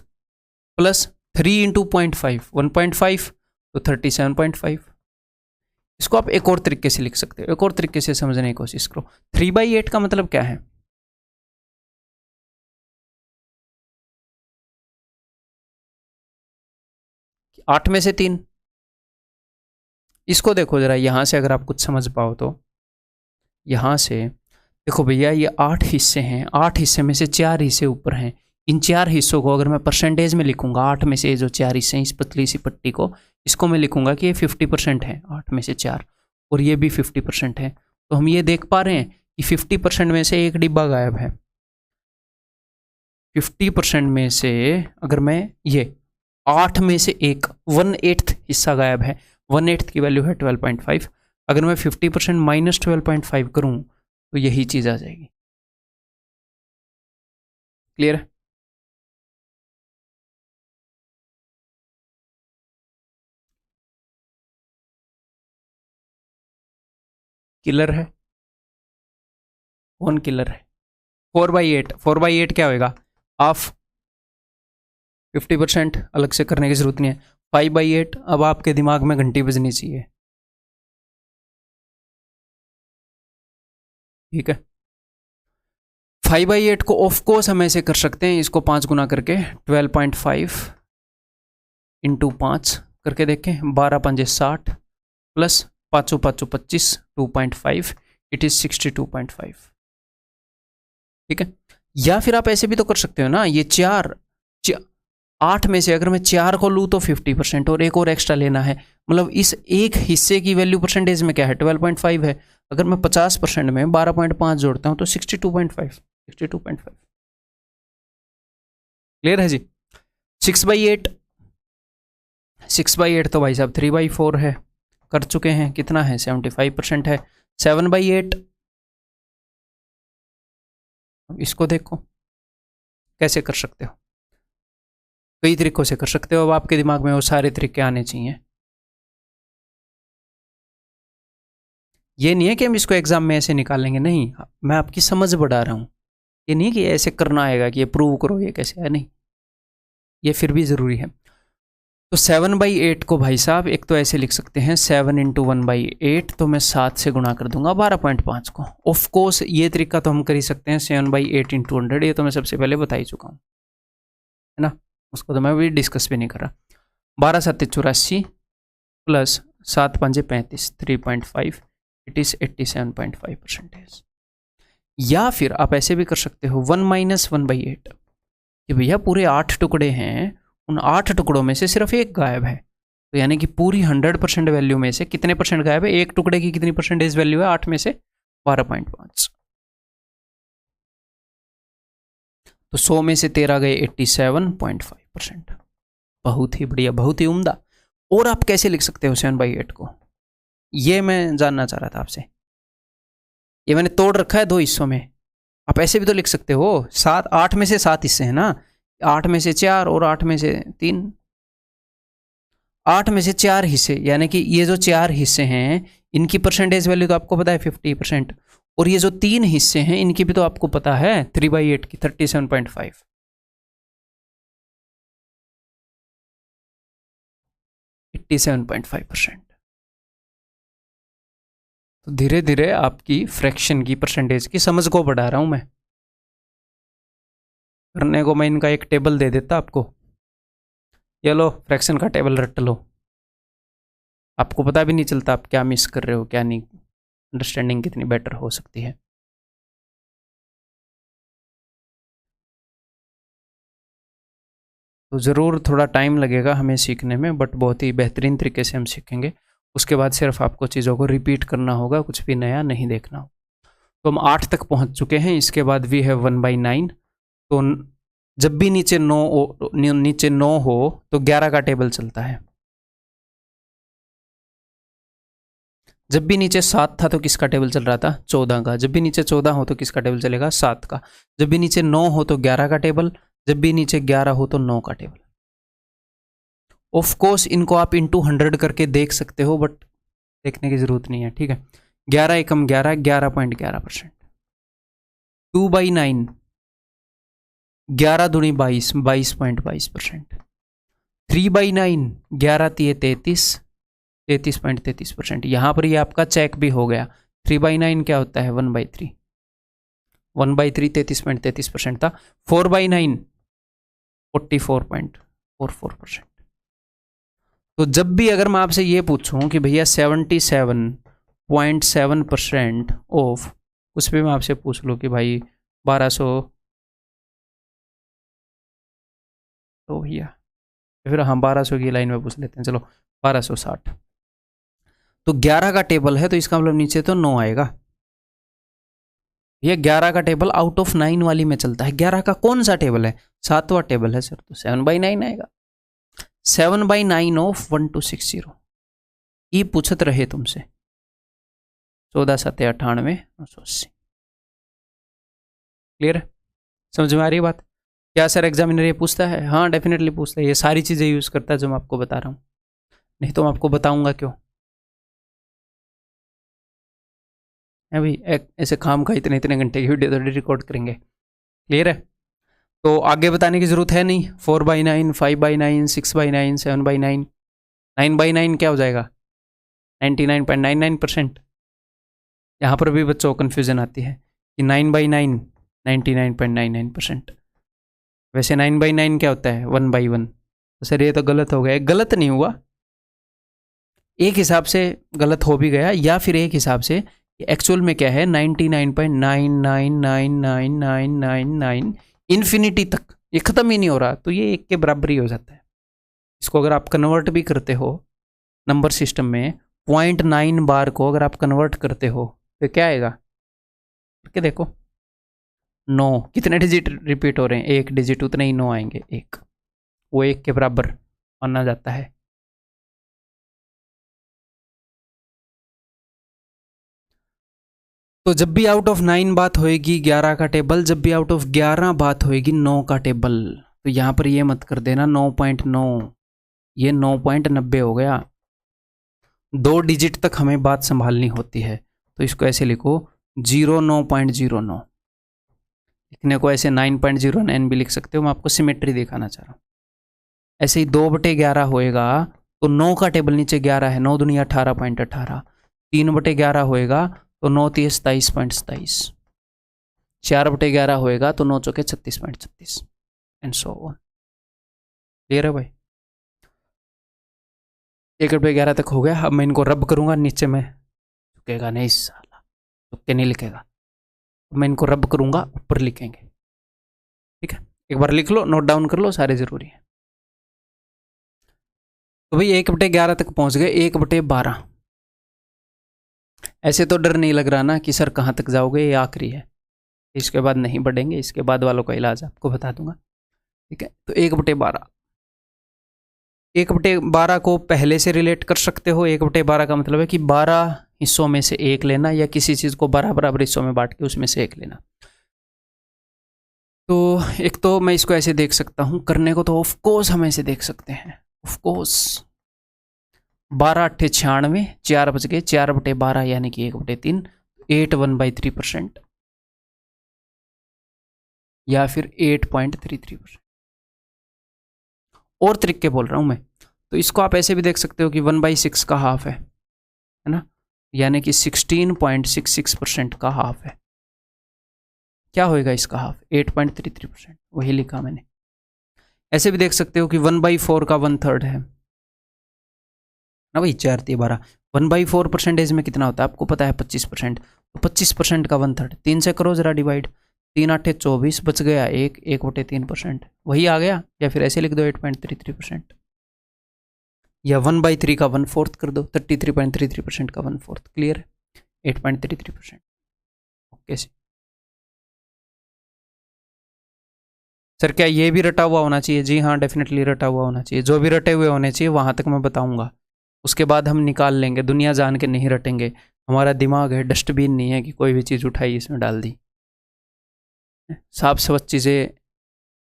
प्लस 3 इंटू 0.5, 1.5, तो 37.5। इसको आप एक और तरीके से लिख सकते हो, एक और तरीके से समझने की कोशिश करो। 3/8 का मतलब क्या है? आठ में से 3। इसको देखो जरा, यहां से अगर आप कुछ समझ पाओ तो, यहां से देखो भैया, ये 8 हिस्से हैं, 8 हिस्से में से 4 हिस्से ऊपर हैं। इन 4 हिस्सों को अगर मैं परसेंटेज में लिखूंगा, 8 में से जो 4 हिस्से हैं, इस पतली सी पट्टी को, इसको मैं लिखूंगा कि ये 50% है, 8 में से 4, और ये भी 50% है। तो हम ये देख पा रहे हैं कि 50% में से एक डिब्बा गायब है। 50% में से अगर मैं ये 8 में से एक 1/8 हिस्सा गायब है, 1/8 की वैल्यू है 12.5। अगर मैं 50% माइनस 12.5 करूं तो यही चीज आ जाएगी। क्लियर है? किलर है, कौन किलर है? 4/8, 4/8 क्या होएगा? हाफ। 50% अलग से करने की जरूरत नहीं है। 5/8, अब आपके दिमाग में घंटी बजनी चाहिए, ठीक है। 5/8 को ऑफ कोर्स हम ऐसे कर सकते हैं, इसको 5 गुना करके 12.5 इंटू 5 करके देखें, 12 पंजे 60 प्लस 5 5 25, 2.5, इट इज 62.5, ठीक है। या फिर आप ऐसे भी तो कर सकते हो ना, ये 8 में से अगर मैं 4 को लूँ तो 50% और एक और एक्स्ट्रा लेना है, मतलब इस एक हिस्से की वैल्यू परसेंटेज में क्या है? 12.5 है। अगर मैं 50% में 12.5 जोड़ता हूँ तो 62.5, 62.5। क्लियर है जी? 6/8, 6/8 तो भाई साहब 3/4 है, कर चुके हैं। कितना है? 75% है। 7/8, इसको देखो कैसे कर सकते हो, कई तरीकों से कर सकते हो। अब आपके दिमाग में वो सारे तरीके आने चाहिए। ये नहीं है कि हम इसको एग्जाम में ऐसे निकालेंगे, नहीं, मैं आपकी समझ बढ़ा रहा हूँ। ये नहीं कि ऐसे करना आएगा कि ये प्रूव करो ये कैसे है, नहीं, ये फिर भी ज़रूरी है। तो 7/8 को भाई साहब एक तो ऐसे लिख सकते हैं 7 × 1/8, तो मैं 7 से गुणा कर दूंगा 12.5 को। ऑफ कोर्स ये तरीका तो हम कर ही सकते हैं 7/8 × 100, ये तो मैं सबसे पहले बता ही चुका हूँ, है ना, उसको तो मैं भी डिस्कस भी नहीं कर रहा। 12 × 7 = 84 प्लस 7 × 5 = 35, 3.5, इट इज़ 87.5%। या फिर आप ऐसे भी कर सकते हो 1 - 1/8 कि भैया पूरे 8 टुकड़े हैं, उन 8 टुकड़ों में से सिर्फ एक गायब है, तो यानी कि पूरी 100% वैल्यू में से कितने परसेंट गायब है, एक टुकड़े की कितनी परसेंटेज वैल्यू है, 8 में से 12.5, तो 100 में से 13 गए 87.5%। बहुत ही बढ़िया, बहुत ही उम्दा। और आप कैसे लिख सकते हो 7/8 को, ये मैं जानना चाह रहा था आपसे। ये मैंने तोड़ रखा है 2 हिस्सों में, आप ऐसे भी तो लिख सकते हो। 8 में से 7 हिस्से हैं ना, 8 में से 4 और 8 में से 3, 8 में से 4 हिस्से, यानी कि ये जो 4 हिस्से हैं इनकी परसेंटेज वैल्यू तो आपको पता है 50%, और ये जो 3 हिस्से हैं इनकी भी तो आपको पता है 3/8 की 37.5, 87.5%। तो धीरे धीरे आपकी फ्रैक्शन की परसेंटेज की समझ को बढ़ा रहा हूं मैं। करने को मैं इनका एक टेबल दे देता आपको, ये लो फ्रैक्शन का टेबल रट लो, आपको पता भी नहीं चलता आप क्या मिस कर रहे हो क्या नहीं, अंडरस्टैंडिंग कितनी बेटर हो सकती है। तो ज़रूर थोड़ा टाइम लगेगा हमें सीखने में, बट बहुत ही बेहतरीन तरीके से हम सीखेंगे। उसके बाद सिर्फ आपको चीज़ों को रिपीट करना होगा, कुछ भी नया नहीं देखना हो। तो हम 8 तक पहुंच चुके हैं, इसके बाद वी हैव 1/9। तो जब भी नीचे 9 हो तो 11 का टेबल चलता है। जब भी नीचे 7 था तो किसका टेबल चल रहा था, 14 का। जब भी नीचे 14 हो तो किसका टेबल चलेगा, 7 का। जब भी नीचे 9 हो तो 11 का टेबल, जब भी नीचे 11 हो तो 9 का टेबल। ऑफ कोर्स इनको आप इंटू 100 करके देख सकते हो, बट देखने की जरूरत नहीं है, ठीक है। 11 एकम 11, 11.11%। 2/9, 11 दूनी 22, 22.22%। 3/9, 11 तिये 33, 33.33%। यहाँ पर ये आपका चेक भी हो गया। 3/9 क्या होता है, 1/3, 1/3 33.33% था। 4/9 44.44%। तो जब भी अगर मैं आपसे ये पूछूं कि भैया 77.7% ऑफ, उस पर मैं आपसे पूछ लूँ कि भाई 1200, तो भैया फिर हम 1200 की लाइन में पूछ लेते हैं, चलो 1260। तो 11 का टेबल है तो इसका मतलब नीचे तो 9 आएगा। ये 11 का टेबल आउट ऑफ 9 वाली में चलता है। 11 का कौन सा टेबल है, 7वां टेबल है सर, तो 7/9 आएगा। 7/9 ऑफ 1260 ये पूछत रहे तुमसे, 14 × 7 = 98, 980। क्लियर, समझ में आ रही है बात? क्या सर एग्जामिनर ये पूछता है? हाँ डेफिनेटली पूछता है, ये सारी चीज़ें यूज़ करता है जो मैं आपको बता रहा हूँ, नहीं तो मैं आपको बताऊंगा क्यों है भाई। ऐसे काम का इतने इतने घंटे की वीडियो तो रिकॉर्ड करेंगे। क्लियर है? तो आगे बताने की ज़रूरत है नहीं। 4/9, 5/9, 6/9, 7/9, 9/9 क्या हो जाएगा, 99.99%। यहाँ पर भी बच्चों को कन्फ्यूज़न आती है कि 9/9 99.99%। वैसे 9/9 क्या होता है, 1/1। तो सर ये तो गलत हो गया। गलत नहीं हुआ, एक हिसाब से गलत हो भी गया, या फिर एक हिसाब से एक्चुअल में क्या है 99.999999 इन्फिनिटी तक, ये खत्म ही नहीं हो रहा, तो ये 1 के बराबर ही हो जाता है। इसको अगर आप कन्वर्ट भी करते हो नंबर सिस्टम में, 0.9 बार को अगर आप कन्वर्ट करते हो तो क्या आएगा, करके देखो। 9 कितने डिजिट रिपीट हो रहे हैं, 1 डिजिट, उतने ही 9 आएंगे, 1, वो 1 के बराबर माना जाता है। तो जब भी आउट ऑफ 9 बात होएगी 11 का टेबल, जब भी आउट ऑफ 11 बात होएगी 9 का टेबल। तो यहाँ पर ये मत कर देना 9.9, ये 9.90 हो गया। 2 डिजिट तक हमें बात संभालनी होती है, तो इसको ऐसे लिखो 09.09। लिखने को ऐसे 9.09 भी लिख सकते हो, मैं आपको सिमेट्री दिखाना चाह रहा हूँ। ऐसे ही 2/11 होएगा तो 9 का टेबल नीचे 11 है, 9 दुनिया 18.18। 3/11 होएगा तो 9 तीस 27.27। 4/11 होएगा तो 9 चौके 36.36 एंड सो ऑन। क्लियर है भाई? 1/11 तक हो गया। अब मैं इनको रब करूंगा, नीचे में झुकेगा नहीं साला, झुक नहीं लिखेगा। मैं इनको रब करूंगा, ऊपर लिखेंगे। ठीक है, एक बार लिख लो, नोट डाउन कर लो, सारे जरूरी है। तो भाई 1/11 तक पहुंच गए। 1/12 ऐसे तो डर नहीं लग रहा ना कि सर कहाँ तक जाओगे, ये आखिरी है, इसके बाद नहीं बढ़ेंगे, इसके बाद वालों का इलाज आपको बता दूंगा। ठीक है, तो 1/12, 1/12 को पहले से रिलेट कर सकते हो। 1/12 का मतलब है कि 12 हिस्सों में से एक लेना, या किसी चीज़ को 12 बराबर हिस्सों में बांट के उसमें से एक लेना। तो एक तो मैं इसको ऐसे देख सकता हूँ, करने को तो ऑफ कोर्स हम ऐसे देख सकते हैं, ऑफ कोर्स 12 8 96, 4 बच गए, 4/12 यानी कि 1/3, 8 1/3% या फिर 8.33%। और तरीके बोल रहा हूँ मैं, तो इसको आप ऐसे भी देख सकते हो कि 1/6 का हाफ है ना, यानी कि 16.66% का हाफ है। क्या होएगा इसका हाफ? 8.33%, वही लिखा मैंने। ऐसे भी देख सकते हो कि 1/4 का 1/3 है ना भाई, 4 3 12। 1/4% में कितना होता है आपको पता है? 25%। तो 25% का 1/3, 3 से करो जरा डिवाइड। 3 8 24, बच गया 1/3%, वही आ गया। या फिर ऐसे लिख दो 8.33%, या 1/3 का 1/4 कर दो, 33.33% का 1/4। क्लियर है? 8.33%। ओके सर, क्या ये भी रटा हुआ होना चाहिए? जी हाँ, डेफिनेटली रटा हुआ होना चाहिए। जो भी रटे हुए होने चाहिए वहाँ तक मैं बताऊँगा, उसके बाद हम निकाल लेंगे। दुनिया जान के नहीं रटेंगे। हमारा दिमाग है, डस्टबिन नहीं है कि कोई भी चीज़ उठाई इसमें डाल दी। साफ स्वच्छ चीज़ें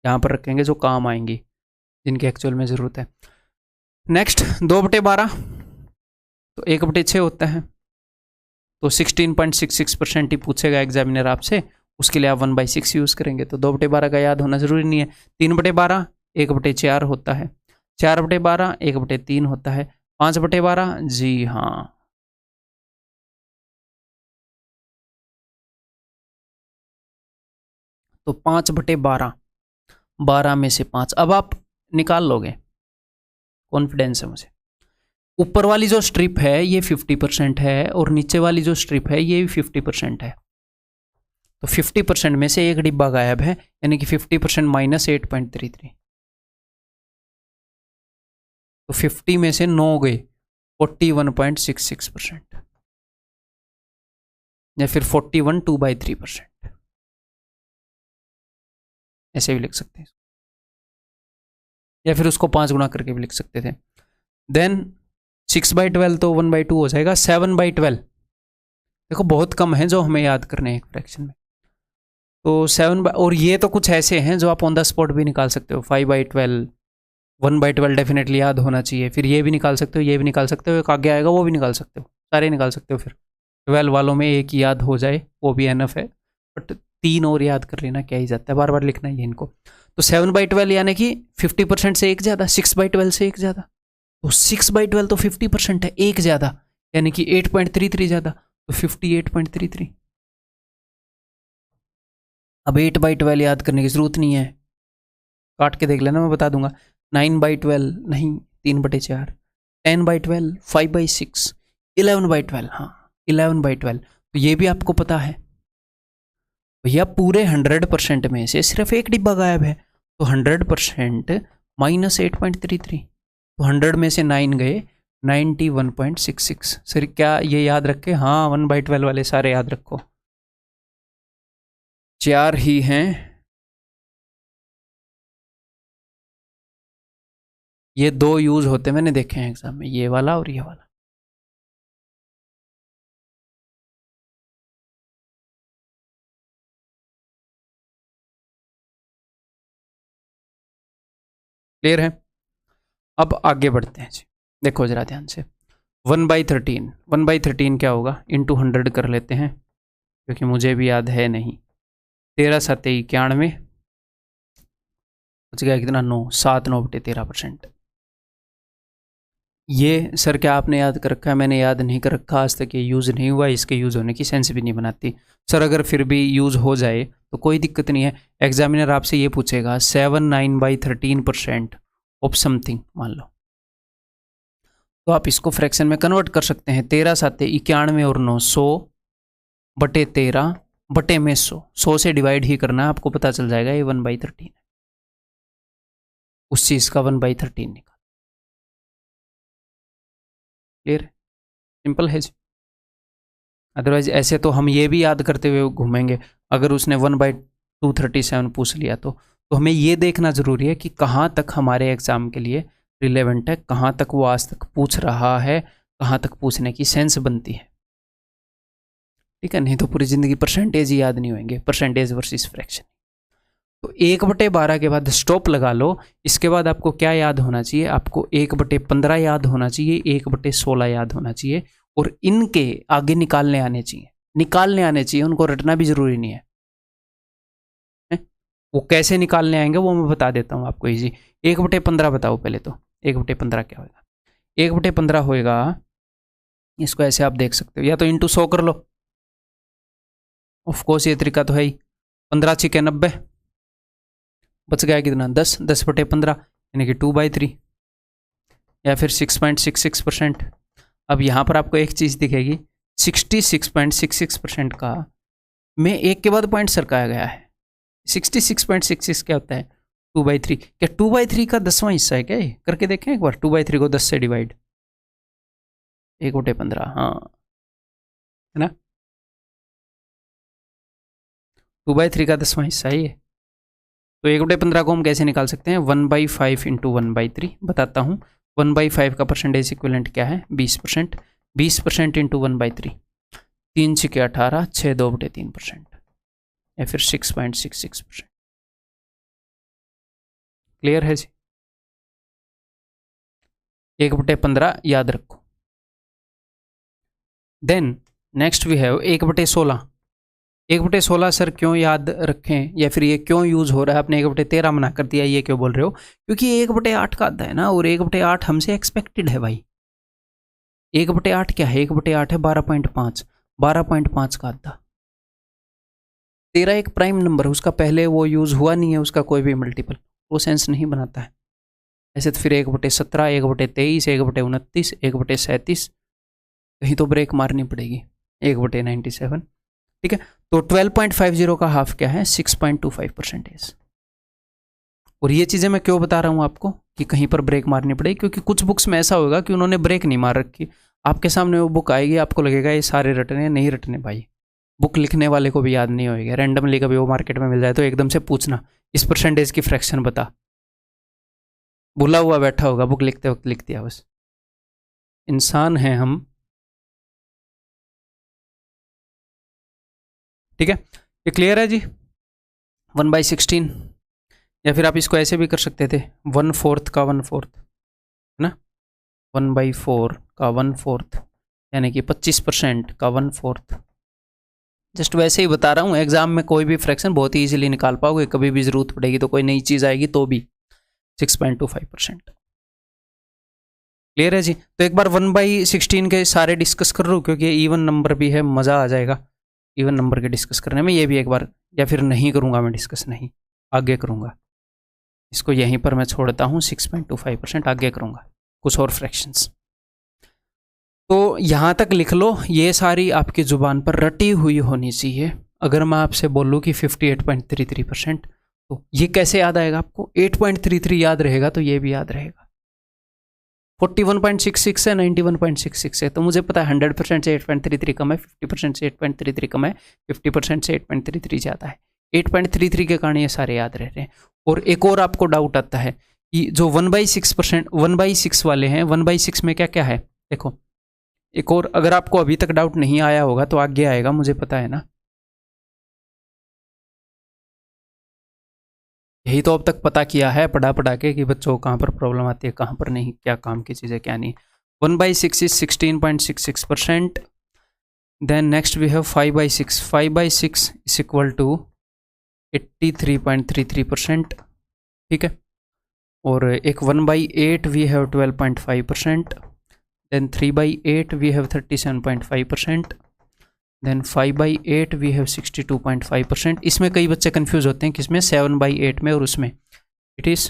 यहाँ पर रखेंगे जो काम आएंगी, जिनकी एक्चुअल में ज़रूरत है। नेक्स्ट 2/12, तो 1/6 होता है, तो 16.66% ही पूछेगा एग्जामिनर आपसे। उसके लिए आप 1/6 यूज़ करेंगे, तो 2/12 का याद होना ज़रूरी नहीं है। 3/12 1/4 होता है, 4/12 1/3 होता है, 5/12 जी हाँ। तो 5/12, 12 में से 5 अब आप निकाल लोगे, कॉन्फिडेंस है मुझे। ऊपर वाली जो स्ट्रिप है ये 50% है, और नीचे वाली जो स्ट्रिप है ये भी 50% है। तो 50% में से एक डिब्बा गायब है, यानी कि 50% माइनस 8.33। तो 50 में से 9 गए, 41.66%, या फिर 41 2/3%, ऐसे भी लिख सकते हैं। या फिर उसको 5 गुना करके भी लिख सकते थे। देन 6/12 तो 1/2 हो जाएगा। 7/12 देखो बहुत कम है जो हमें याद करने हैं एक फ्रैक्शन में। तो 7 और ये तो कुछ ऐसे हैं जो आप ऑन द स्पॉट भी निकाल सकते हो। 5/12, 1/12 डेफिनेटली याद होना चाहिए। फिर ये भी निकाल सकते हो, ये भी निकाल सकते हो, एक आगे आएगा वो भी निकाल सकते हो, सारे निकाल सकते हो। फिर 12 वालों में एक ही याद हो जाए वो भी एनफ है, बट 3 और याद कर लेना क्या ही जाता है, बार बार लिखना ही है इनको। तो 7/12 यानी कि 50% से एक ज़्यादा, 6/12 से एक ज़्यादा। तो 6/12 तो 50% है, एक ज़्यादा, यानी कि 8.33 ज़्यादा, तो 58.33। अब 8/12 याद करने की जरूरत नहीं है, काट के देख लेना, मैं बता दूंगा। 9/12 नहीं, 3/4। 10/12 5/6। 11/12, हाँ 11/12, तो ये भी आपको पता है। भैया पूरे 100% में से सिर्फ एक डिब्बा गायब है, तो 100% माइनस 8.33, तो 100 में से 9 गए, 91.66। सर क्या ये याद रखे? हाँ 1/12 वाले सारे याद रखो, 4 ही हैं। ये 2 यूज होते मैंने देखे हैं एग्जाम में, ये वाला और ये वाला। क्लियर है? अब आगे बढ़ते हैं जी, देखो जरा ध्यान से। 1/13, 1/13 क्या होगा, इंटू 100 कर लेते हैं क्योंकि मुझे भी याद है नहीं। 13 7 91, बच गया कितना, 9, 7 9 बटे 13%। ये सर क्या आपने याद कर रखा है? मैंने याद नहीं कर रखा, आज तक ये यूज़ नहीं हुआ, इसके यूज़ होने की सेंस भी नहीं बनाती। सर अगर फिर भी यूज़ हो जाए तो कोई दिक्कत नहीं है, एग्जामिनर आपसे ये पूछेगा 7 9/13% ऑफ समथिंग मान लो, तो आप इसको फ्रैक्शन में कन्वर्ट कर सकते हैं। 13 7 91 और 9, 100 बटे 13 बटे में 100 से डिवाइड ही करना है, आपको पता चल जाएगा ये 1/13 है। उस चीज़ का 1/13 निकाल। क्लियर है, सिंपल है जी। अदरवाइज ऐसे तो हम ये भी याद करते हुए घूमेंगे, अगर उसने 1/237 पूछ लिया तो हमें ये देखना ज़रूरी है कि कहाँ तक हमारे एग्ज़ाम के लिए रिलेवेंट है, कहाँ तक वो आज तक पूछ रहा है, कहाँ तक पूछने की सेंस बनती है। ठीक है, नहीं तो पूरी ज़िंदगी परसेंटेज ही याद नहीं होंगे, परसेंटेज वर्सेस फ्रैक्शन। तो 1/12 के बाद स्टॉप लगा लो। इसके बाद आपको क्या याद होना चाहिए, आपको 1/15 याद होना चाहिए, 1/16 याद होना चाहिए, और इनके आगे निकालने आने चाहिए, उनको रटना भी जरूरी नहीं है। वो कैसे निकालने आएंगे वो मैं बता देता हूँ आपको इजी। 1/15 बताओ पहले तो, 1/15 क्या होगा? 1/15 होएगा, इसको ऐसे आप देख सकते हो, या तो इंटू 100 कर लो, ऑफकोर्स ये तरीका तो है ही। 15 6 90, बच गया कितना, 10, 10/15 यानी कि 2/3, या फिर 6.66%। अब यहाँ पर आपको एक चीज़ दिखेगी, 66.66% का में एक के बाद पॉइंट सरकाया गया है। 66.66 क्या होता है, 2/3। क्या 2/3 का 10वां हिस्सा है क्या ये? करके देखें एक बार, 2/3 को 10 से डिवाइड, 1/15, हाँ है ना, 2/3 का 10वां हिस्सा है ये। तो 1/15 को हम कैसे निकाल सकते हैं, 1/5 इंटू 1/3 बताता हूँ। 1/5 का परसेंटेज इक्विवेलेंट क्या है, 20%, 20% इंटू 1/3, 3 6 18, 6 2/3%, या फिर 6.66%। क्लियर है जी, 1/15 याद रखो। Then next we have 1/16। 1/16 sir क्यों याद रखें, या फिर ये क्यों यूज हो रहा है? आपने 1/13 मना कर दिया, ये क्यों बोल रहे हो? क्योंकि ये 1/8 का आता है ना, और 1/8 हमसे एक्सपेक्टेड है भाई। 1/8 क्या है, 1/8 है 12.5, 12.5 का आता। 13 एक प्राइम नंबर है, उसका पहले वो यूज हुआ नहीं है, उसका कोई भी मल्टीपल, वो सेंस नहीं बनाता है। ऐसे तो फिर 1/17, 1/23, 1/29, 1/37, कहीं तो ब्रेक मारनी पड़ेगी, 1/97। ठीक है, तो 12.50 का हाफ क्या है, 6.25%। और ये चीज़ें मैं क्यों बता रहा हूँ आपको कि कहीं पर ब्रेक मारनी पड़ेगी, क्योंकि कुछ बुक्स में ऐसा होगा कि उन्होंने ब्रेक नहीं मार रखी। आपके सामने वो बुक आएगी, आपको लगेगा ये सारे रटने, नहीं रटने भाई। बुक लिखने वाले को भी याद नहीं होएगा, रैंडमली कभी वो मार्केट में मिल जाए तो एकदम से पूछना इस परसेंटेज की फ्रैक्शन बता, भूला हुआ बैठा होगा, बुक लिखते वक्त लिख दिया बस। इंसान हैं हम। ठीक है, ये क्लियर है जी। 1/16, या फिर आप इसको ऐसे भी कर सकते थे, 1/4 का 1/4 है ना, 1/4 का 1/4 यानी कि 25% का 1/4। जस्ट वैसे ही बता रहा हूँ, एग्जाम में कोई भी फ्रैक्शन बहुत ही इजीली निकाल पाओगे, कभी भी जरूरत पड़ेगी तो कोई नई चीज़ आएगी तो भी। 6.25%। क्लियर है जी। तो एक बार 1/16 के सारे डिस्कस कर लूँ, क्योंकि इवन नंबर भी है, मज़ा आ जाएगा इवन नंबर के डिस्कस करने में। ये भी एक बार, या फिर नहीं करूँगा मैं डिस्कस, नहीं आगे करूँगा, इसको यहीं पर मैं छोड़ता हूँ। 6.25% आगे करूँगा कुछ और फ्रैक्शंस। तो यहाँ तक लिख लो, ये सारी आपकी ज़ुबान पर रटी हुई होनी चाहिए। अगर मैं आपसे बोलूँ कि 58.33%, तो ये कैसे याद आएगा आपको? 8.33 याद रहेगा तो ये भी याद रहेगा। 41.66 है, 91.66 है, तो मुझे पता है 100% से 8.33 कम है, 50% से 8.33 कम है, 50% से 8.33 ज़्यादा है। 8.33 के कारण ये सारे याद रह रहे हैं। और एक और आपको डाउट आता है कि जो 1/6%, 1/6 वाले हैं, 1/6 में क्या क्या है? देखो, एक और अगर आपको अभी तक डाउट नहीं आया होगा तो आगे आएगा, मुझे पता है ना। यही तो अब तक पता किया है पढ़ा पढ़ा के कि बच्चों को कहाँ पर प्रॉब्लम आती है, कहाँ पर नहीं, क्या काम की चीज़ें क्या नहीं। 1/6 is 16.66%. Then next we have 5/6. 5/6 is equal to 83.33%. ठीक है, और एक 1/8 we have 12.5%. Then 3/8 we have 37.5%. Then 5/8 we have 62.5%. इसमें कई बच्चे कंफ्यूज होते हैं किसमें, 7/8 में और उसमें। इट इज़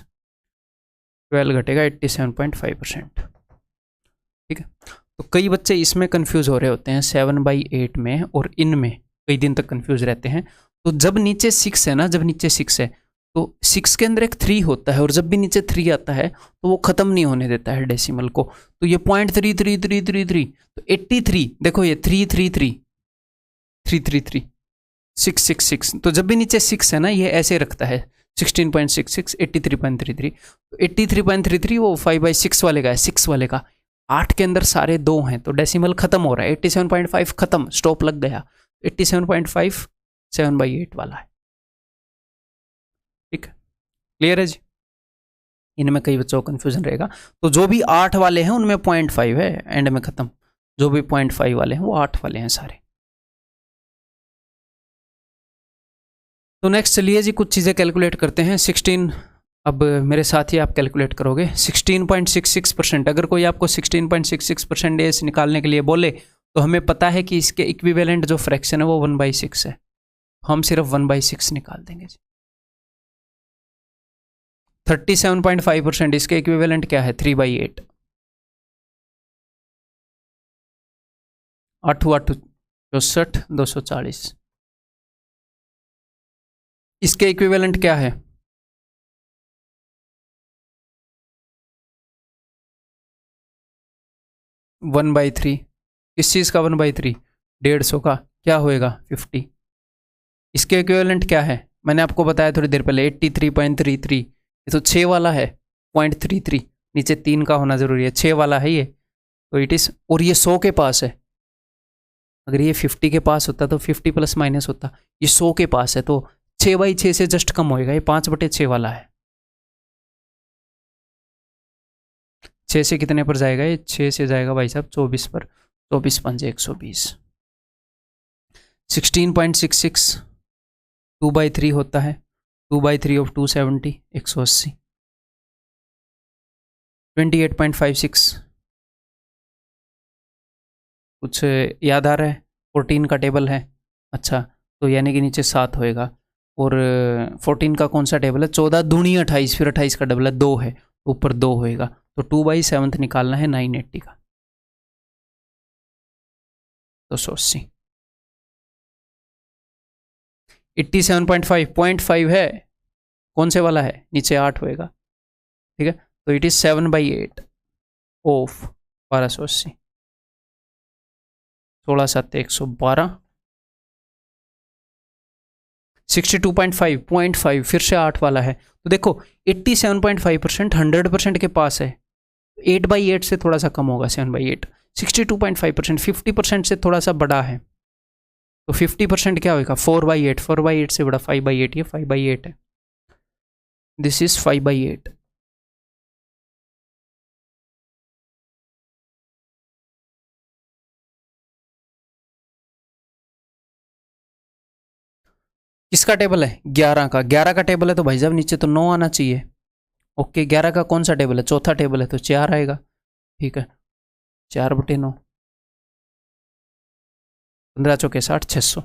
12 घटेगा 87.5%। ठीक है, तो कई बच्चे इसमें कंफ्यूज हो रहे होते हैं 7/8 में और इनमें कई दिन तक कंफ्यूज रहते हैं। तो जब नीचे 6 है ना, जब नीचे 6 है तो 6 के अंदर एक 3 होता है, और जब भी नीचे 3 आता है तो वो ख़त्म नहीं होने देता है डेसिमल को। तो ये 0.333333, तो 83, देखो ये 333 333 666, तो जब भी नीचे 6 है ना ये ऐसे रखता है 16.66 83.33। तो 83.33 वो 5/6 वाले का है, 6 वाले का। 8 के अंदर सारे 2 हैं तो डेसिमल खत्म हो रहा है, 87.5 खत्म, स्टॉप लग गया। 87.5 7/8 वाला है। ठीक है, क्लियर है जी। इनमें कई बच्चों को कन्फ्यूजन रहेगा। तो जो भी 8 वाले हैं उनमें 0.5 है, एंड में खत्म। जो भी 0.5 वाले हैं वो 8 वाले हैं सारे। तो नेक्स्ट चलिए जी कुछ चीज़ें कैलकुलेट करते हैं। 16, अब मेरे साथ ही आप कैलकुलेट करोगे। 16.66%, अगर कोई आपको 16.66% निकालने के लिए बोले तो हमें पता है कि इसके इक्विवेलेंट जो फ्रैक्शन है वो 1/6 है, हम सिर्फ 1/6 निकाल देंगे जी। 37.5%, इसके इक्विवेलेंट क्या है, 3/8। 8 8 64 240, इसके इक्विवेलेंट क्या है, 1/3। किस चीज़ का 1/3, 150 का, क्या होएगा 50। इसके इक्विवेलेंट क्या है, मैंने आपको बताया थोड़ी देर पहले 83.33, ये तो 6 वाला है, 0.33, नीचे 3 का होना जरूरी है, 6 वाला है ये, तो इट इज़, और ये 100 के पास है। अगर ये 50 के पास होता तो 50 प्लस माइनस होता, ये 100 के पास है तो 6/6 से जस्ट कम होएगा, ये 5/6 वाला है। 6 से कितने पर जाएगा, ये 6 से जाएगा भाई साहब 24 पर, 24 5 120। 16.66 2/3 होता है, 2/3 ऑफ 270 180। 28.56 कुछ याद आ रहा है, 14 का टेबल है, अच्छा तो यानी कि नीचे 7 होएगा। और 14 का कौन सा टेबल है, 14 दूनी 28, फिर 28 का डबल है 2 है, ऊपर 2 होएगा, तो 2/7 निकालना है 980 का, 280। 87.5 0.5 है, कौन से वाला है, नीचे 8 होएगा। ठीक है, तो इट इज 7/8 ऑफ 1280, 16 7 112। 62.5 0.5 फिर से 8 वाला है, तो देखो 87.5% 100% के पास है, 8/8 से थोड़ा सा कम होगा 7/8। 62.5% 50% से थोड़ा सा बड़ा है, तो 50% क्या होगा 4/8, 4/8 से बड़ा 5/8, ये 5/8 है, दिस इज 5/8। किसका टेबल है, 11 का। 11 का टेबल है तो भाई साहब नीचे तो 9 आना चाहिए। ओके, 11 का कौन सा टेबल है, चौथा टेबल है, तो 4 आएगा। ठीक है, 4/9, 15 चौके 60, 600।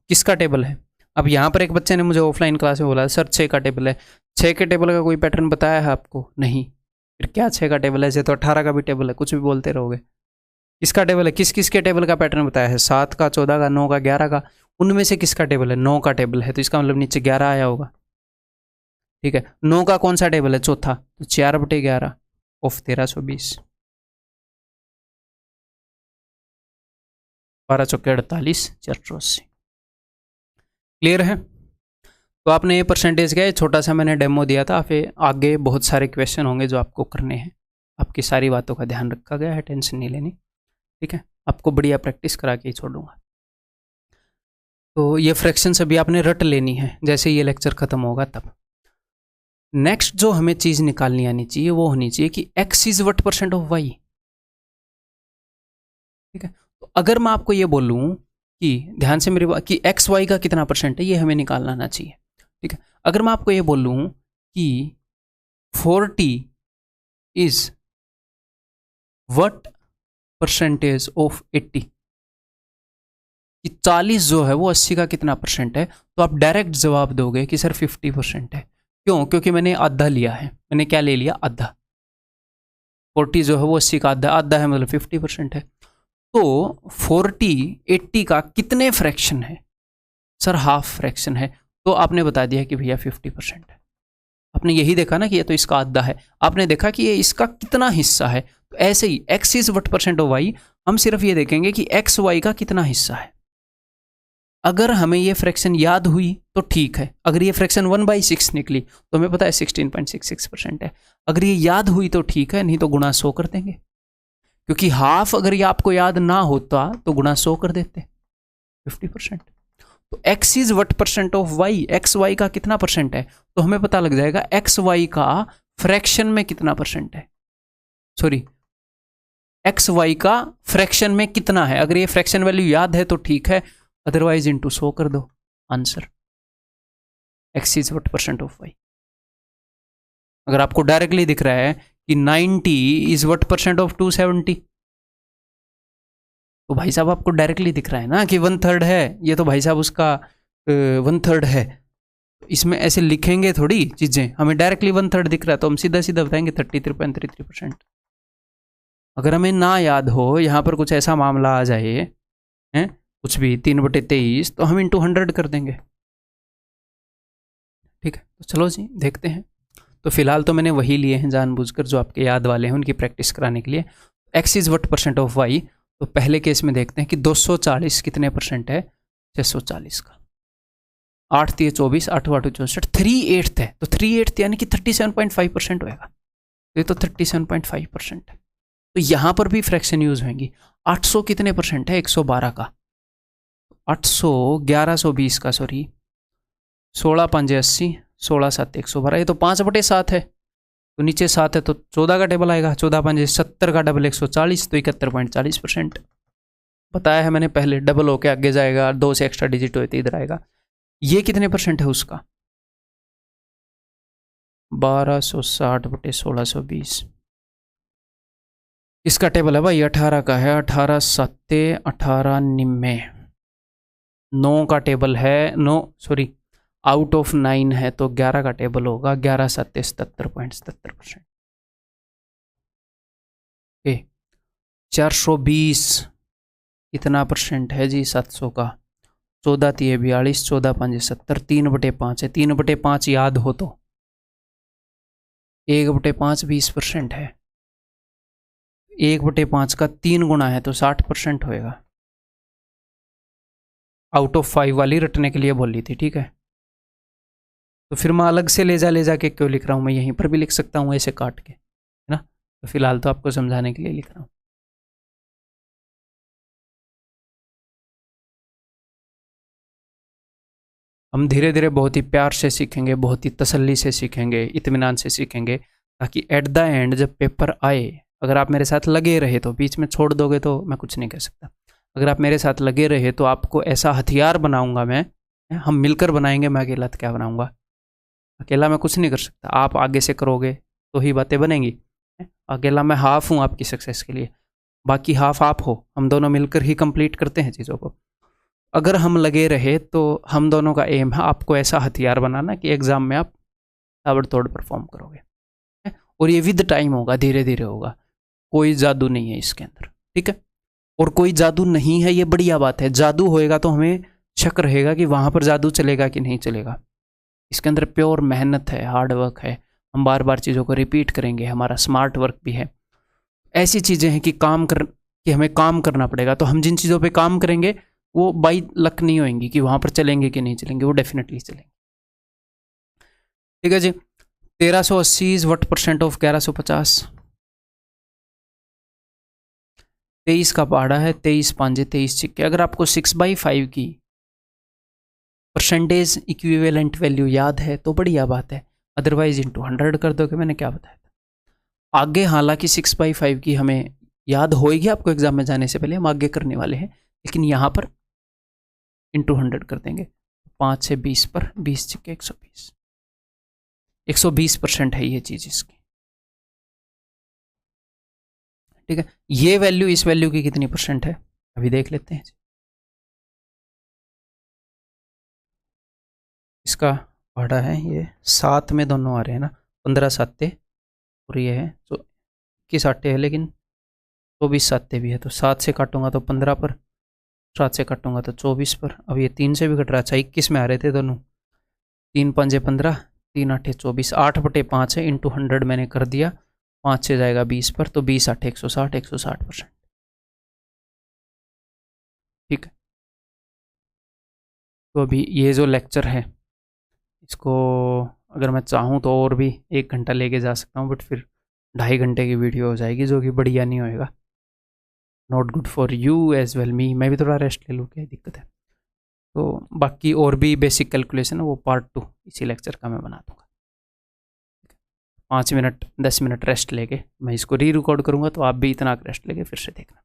किसका टेबल है, अब यहाँ पर एक बच्चे ने मुझे ऑफलाइन क्लास में बोला सर 6 का टेबल है। 6 के टेबल का कोई पैटर्न बताया है आपको, नहीं, फिर क्या 6 का टेबल है, ऐसे तो 18 का भी टेबल है, कुछ भी बोलते रहोगे। किसका टेबल है, किस किस के टेबल का पैटर्न बताया है, 7 का, 14 का, 9 का, 11 का, उनमें से किसका टेबल है, 9 का टेबल है, तो इसका मतलब नीचे 11 आया होगा। ठीक है, 9 का कौन सा टेबल है, चौथा, तो 4/11 ऑफ 1320, 12 चौके 48, 480। क्लियर है, तो आपने ये परसेंटेज का छोटा सा मैंने डेमो दिया था, फिर आगे बहुत सारे क्वेश्चन होंगे जो आपको करने हैं, आपकी सारी बातों का ध्यान रखा गया है, टेंशन नहीं लेनी। ठीक है, आपको बढ़िया प्रैक्टिस करा के ही छोड़ूंगा। तो ये फ्रैक्शंस अभी आपने रट लेनी है, जैसे ये लेक्चर खत्म होगा तब। नेक्स्ट जो हमें चीज निकालनी आनी चाहिए वो होनी चाहिए कि x is what percent of y। ठीक है, तो अगर मैं आपको ये बोलूं कि ध्यान से मेरी बात कि एक्स वाई का कितना परसेंट है, ये हमें निकालना आना चाहिए। ठीक है, अगर मैं आपको ये बोलूं कि 40 इज वट परसेंटेज ऑफ 80, कि 40 जो है वो 80 का कितना परसेंट है, तो आप डायरेक्ट जवाब दोगे कि सर 50% है। क्यों? क्योंकि मैंने आधा लिया है। मैंने क्या ले लिया? आधा। 40 जो है वो 80 का आधा, आधा है मतलब 50% है। तो 40 80 का कितने फ्रैक्शन है? सर हाफ फ्रैक्शन है। तो आपने बता दिया कि भैया 50% है। आपने यही देखा ना कि ये तो इसका आधा है, आपने देखा कि ये इसका कितना हिस्सा है। तो ऐसे ही x is what percent of y, हम सिर्फ ये देखेंगे कि x y का कितना हिस्सा है। अगर हमें ये फ्रैक्शन याद हुई तो ठीक है, अगर ये फ्रैक्शन 1/6 निकली तो हमें पता है 16.66% है। अगर ये याद हुई तो ठीक है, नहीं तो गुणा 100 कर देंगे, क्योंकि हाफ अगर ये आपको याद ना होता तो गुणा 100 कर देते 50%। तो x is what percent of y, X Y का कितना परसेंट है, तो हमें पता लग जाएगा एक्स वाई का फ्रैक्शन में कितना परसेंट है। सॉरी, एक्स वाई का फ्रैक्शन में कितना है। अगर ये फ्रैक्शन वैल्यू याद है तो ठीक है, अदरवाइज इंटू 100 कर दो, answer x is what percent of y। अगर आपको डायरेक्टली दिख रहा है कि 90 इज वट परसेंट ऑफ 270, तो भाई साहब आपको डायरेक्टली दिख रहा है ना कि 1/3 है, ये तो भाई साहब उसका 1/3 है। इसमें ऐसे लिखेंगे थोड़ी चीजें, हमें डायरेक्टली 1/3 दिख रहा है तो हम सीधा सीधा बताएंगे 33.33%। अगर हमें ना याद हो, यहाँ पर कुछ ऐसा मामला आ जाए हैं, कुछ भी 3/23, तो हम इंटू 100 कर देंगे। ठीक है, तो चलो जी देखते हैं। तो फिलहाल तो मैंने वही लिए हैं जानबूझकर, जो आपके याद वाले हैं उनकी प्रैक्टिस कराने के लिए। x is what percent of y, तो पहले केस में देखते हैं कि 240 कितने परसेंट है 640 का। 8 3 24, 8 8 64, 3/8 है, तो 3/8 यानी कि 37.5% होएगा। तो ये तो 37.5% है। तो यहाँ पर भी फ्रैक्शन यूज होंगी। 800 कितने परसेंट है 112 का? 800 1120 का, सॉरी 16 5 80, 16 7 112, ये तो 5/7 है। तो नीचे 7 है तो 14 का टेबल आएगा, 14 5 70 का डबल 140, तो 71.40%। बताया है मैंने पहले, डबल होके आगे जाएगा, 2 से एक्स्ट्रा डिजिट होते इधर आएगा। ये कितने परसेंट है उसका? 1260/1620। इसका टेबल है भाई 18 का है, 18 7 18 निम्मे 9 का टेबल है, 9 सॉरी आउट ऑफ 9 है तो 11 का टेबल होगा, 11 7 77.77%। 420 कितना परसेंट है जी 700 का? 14 3 42, 14 5 70, 3/5 है। 3/5 याद हो तो 1/5 20% है। 1/5 का 3 गुना है तो 60% होएगा। आउट ऑफ 5 वाली रटने के लिए बोली थी, ठीक है। तो फिर मैं अलग से ले जा के क्यों लिख रहा हूँ, मैं यहीं पर भी लिख सकता हूँ ऐसे काट के, है ना। तो फिलहाल तो आपको समझाने के लिए लिख रहा हूँ। हम धीरे धीरे बहुत ही प्यार से सीखेंगे, बहुत ही तसल्ली से सीखेंगे, इत्मीनान से सीखेंगे, ताकि एट द एंड जब पेपर आए, अगर आप मेरे साथ लगे रहे, तो बीच में छोड़ दोगे तो मैं कुछ नहीं कह सकता। अगर आप मेरे साथ लगे रहे तो आपको ऐसा हथियार बनाऊंगा मैं, हम मिलकर बनाएंगे, मैं अकेला तो क्या बनाऊंगा, अकेला मैं कुछ नहीं कर सकता। आप आगे से करोगे तो ही बातें बनेंगी। अकेला मैं हाफ हूँ आपकी सक्सेस के लिए, बाकी हाफ आप हो, हम दोनों मिलकर ही कंप्लीट करते हैं चीज़ों को। अगर हम लगे रहे तो हम दोनों का एम है आपको ऐसा हथियार बनाना कि एग्ज़ाम में आप ताबड़तोड़ परफॉर्म करोगे। और ये विद टाइम होगा, धीरे धीरे होगा, कोई जादू नहीं है इसके अंदर, ठीक है। और कोई जादू नहीं है, ये बढ़िया बात है। जादू होएगा तो हमें शक रहेगा कि वहाँ पर जादू चलेगा कि नहीं चलेगा। इसके अंदर प्योर मेहनत है, हार्ड वर्क है, हम बार बार चीज़ों को रिपीट करेंगे, हमारा स्मार्ट वर्क भी है। ऐसी चीज़ें हैं कि कि हमें काम करना पड़ेगा। तो हम जिन चीज़ों पे काम करेंगे वो बाई लक नहीं होंगी कि वहाँ पर चलेंगे कि नहीं चलेंगे, वो डेफिनेटली चलेंगे, ठीक है जी। 1380 इज वट परसेंट ऑफ 1150? 23 का पहाड़ा है, 23 5 23 छिक्के। अगर आपको 6/5 की परसेंटेज इक्विवेलेंट वैल्यू याद है तो बढ़िया बात है, अदरवाइज इंटू 100 कर दोगे, मैंने क्या बताया था। आगे हालांकि 6/5 की हमें याद होएगी आपको एग्जाम में जाने से पहले, हम आगे करने वाले हैं, लेकिन यहाँ पर इंटू 100 कर देंगे। 5 से 20 पर 20 छिके 120, 120% है ये चीज़ इसकी। ठीक है, ये वैल्यू इस वैल्यू की कितनी परसेंट है अभी देख लेते हैं। इसका भाड़ा है ये 7 में दोनों आ रहे हैं ना, 15 साते और ये है तो 21 आटे है, लेकिन 24 साते भी है, तो 7 से काटूंगा तो 15 पर, 7 से काटूंगा तो 24 पर। अब ये 3 से भी कट रहा है, अच्छा 21 में आ रहे थे दोनों। 3 पंजे 15, 3 आठे 24, 8/5 है, इंटू 100 मैंने कर दिया, 5 से जाएगा 20 पर, तो 20 आठे 160, 160%। ठीक है, तो अभी ये जो लेक्चर है इसको अगर मैं चाहूँ तो और भी 1 घंटा लेके जा सकता हूँ, बट फिर 2.5 घंटे की वीडियो हो जाएगी, जो कि बढ़िया नहीं होएगा, not good for you as well me. मैं भी थोड़ा रेस्ट ले लूँ, क्या दिक्कत है। तो बाकी और भी बेसिक कैलकुलेशन है वो पार्ट 2 इसी लेक्चर का मैं बना दूँगा। 5 मिनट 10 मिनट रेस्ट लेके मैं इसको री रिकॉर्ड करूँगा, तो आप भी इतना रेस्ट लेके फिर से देखना।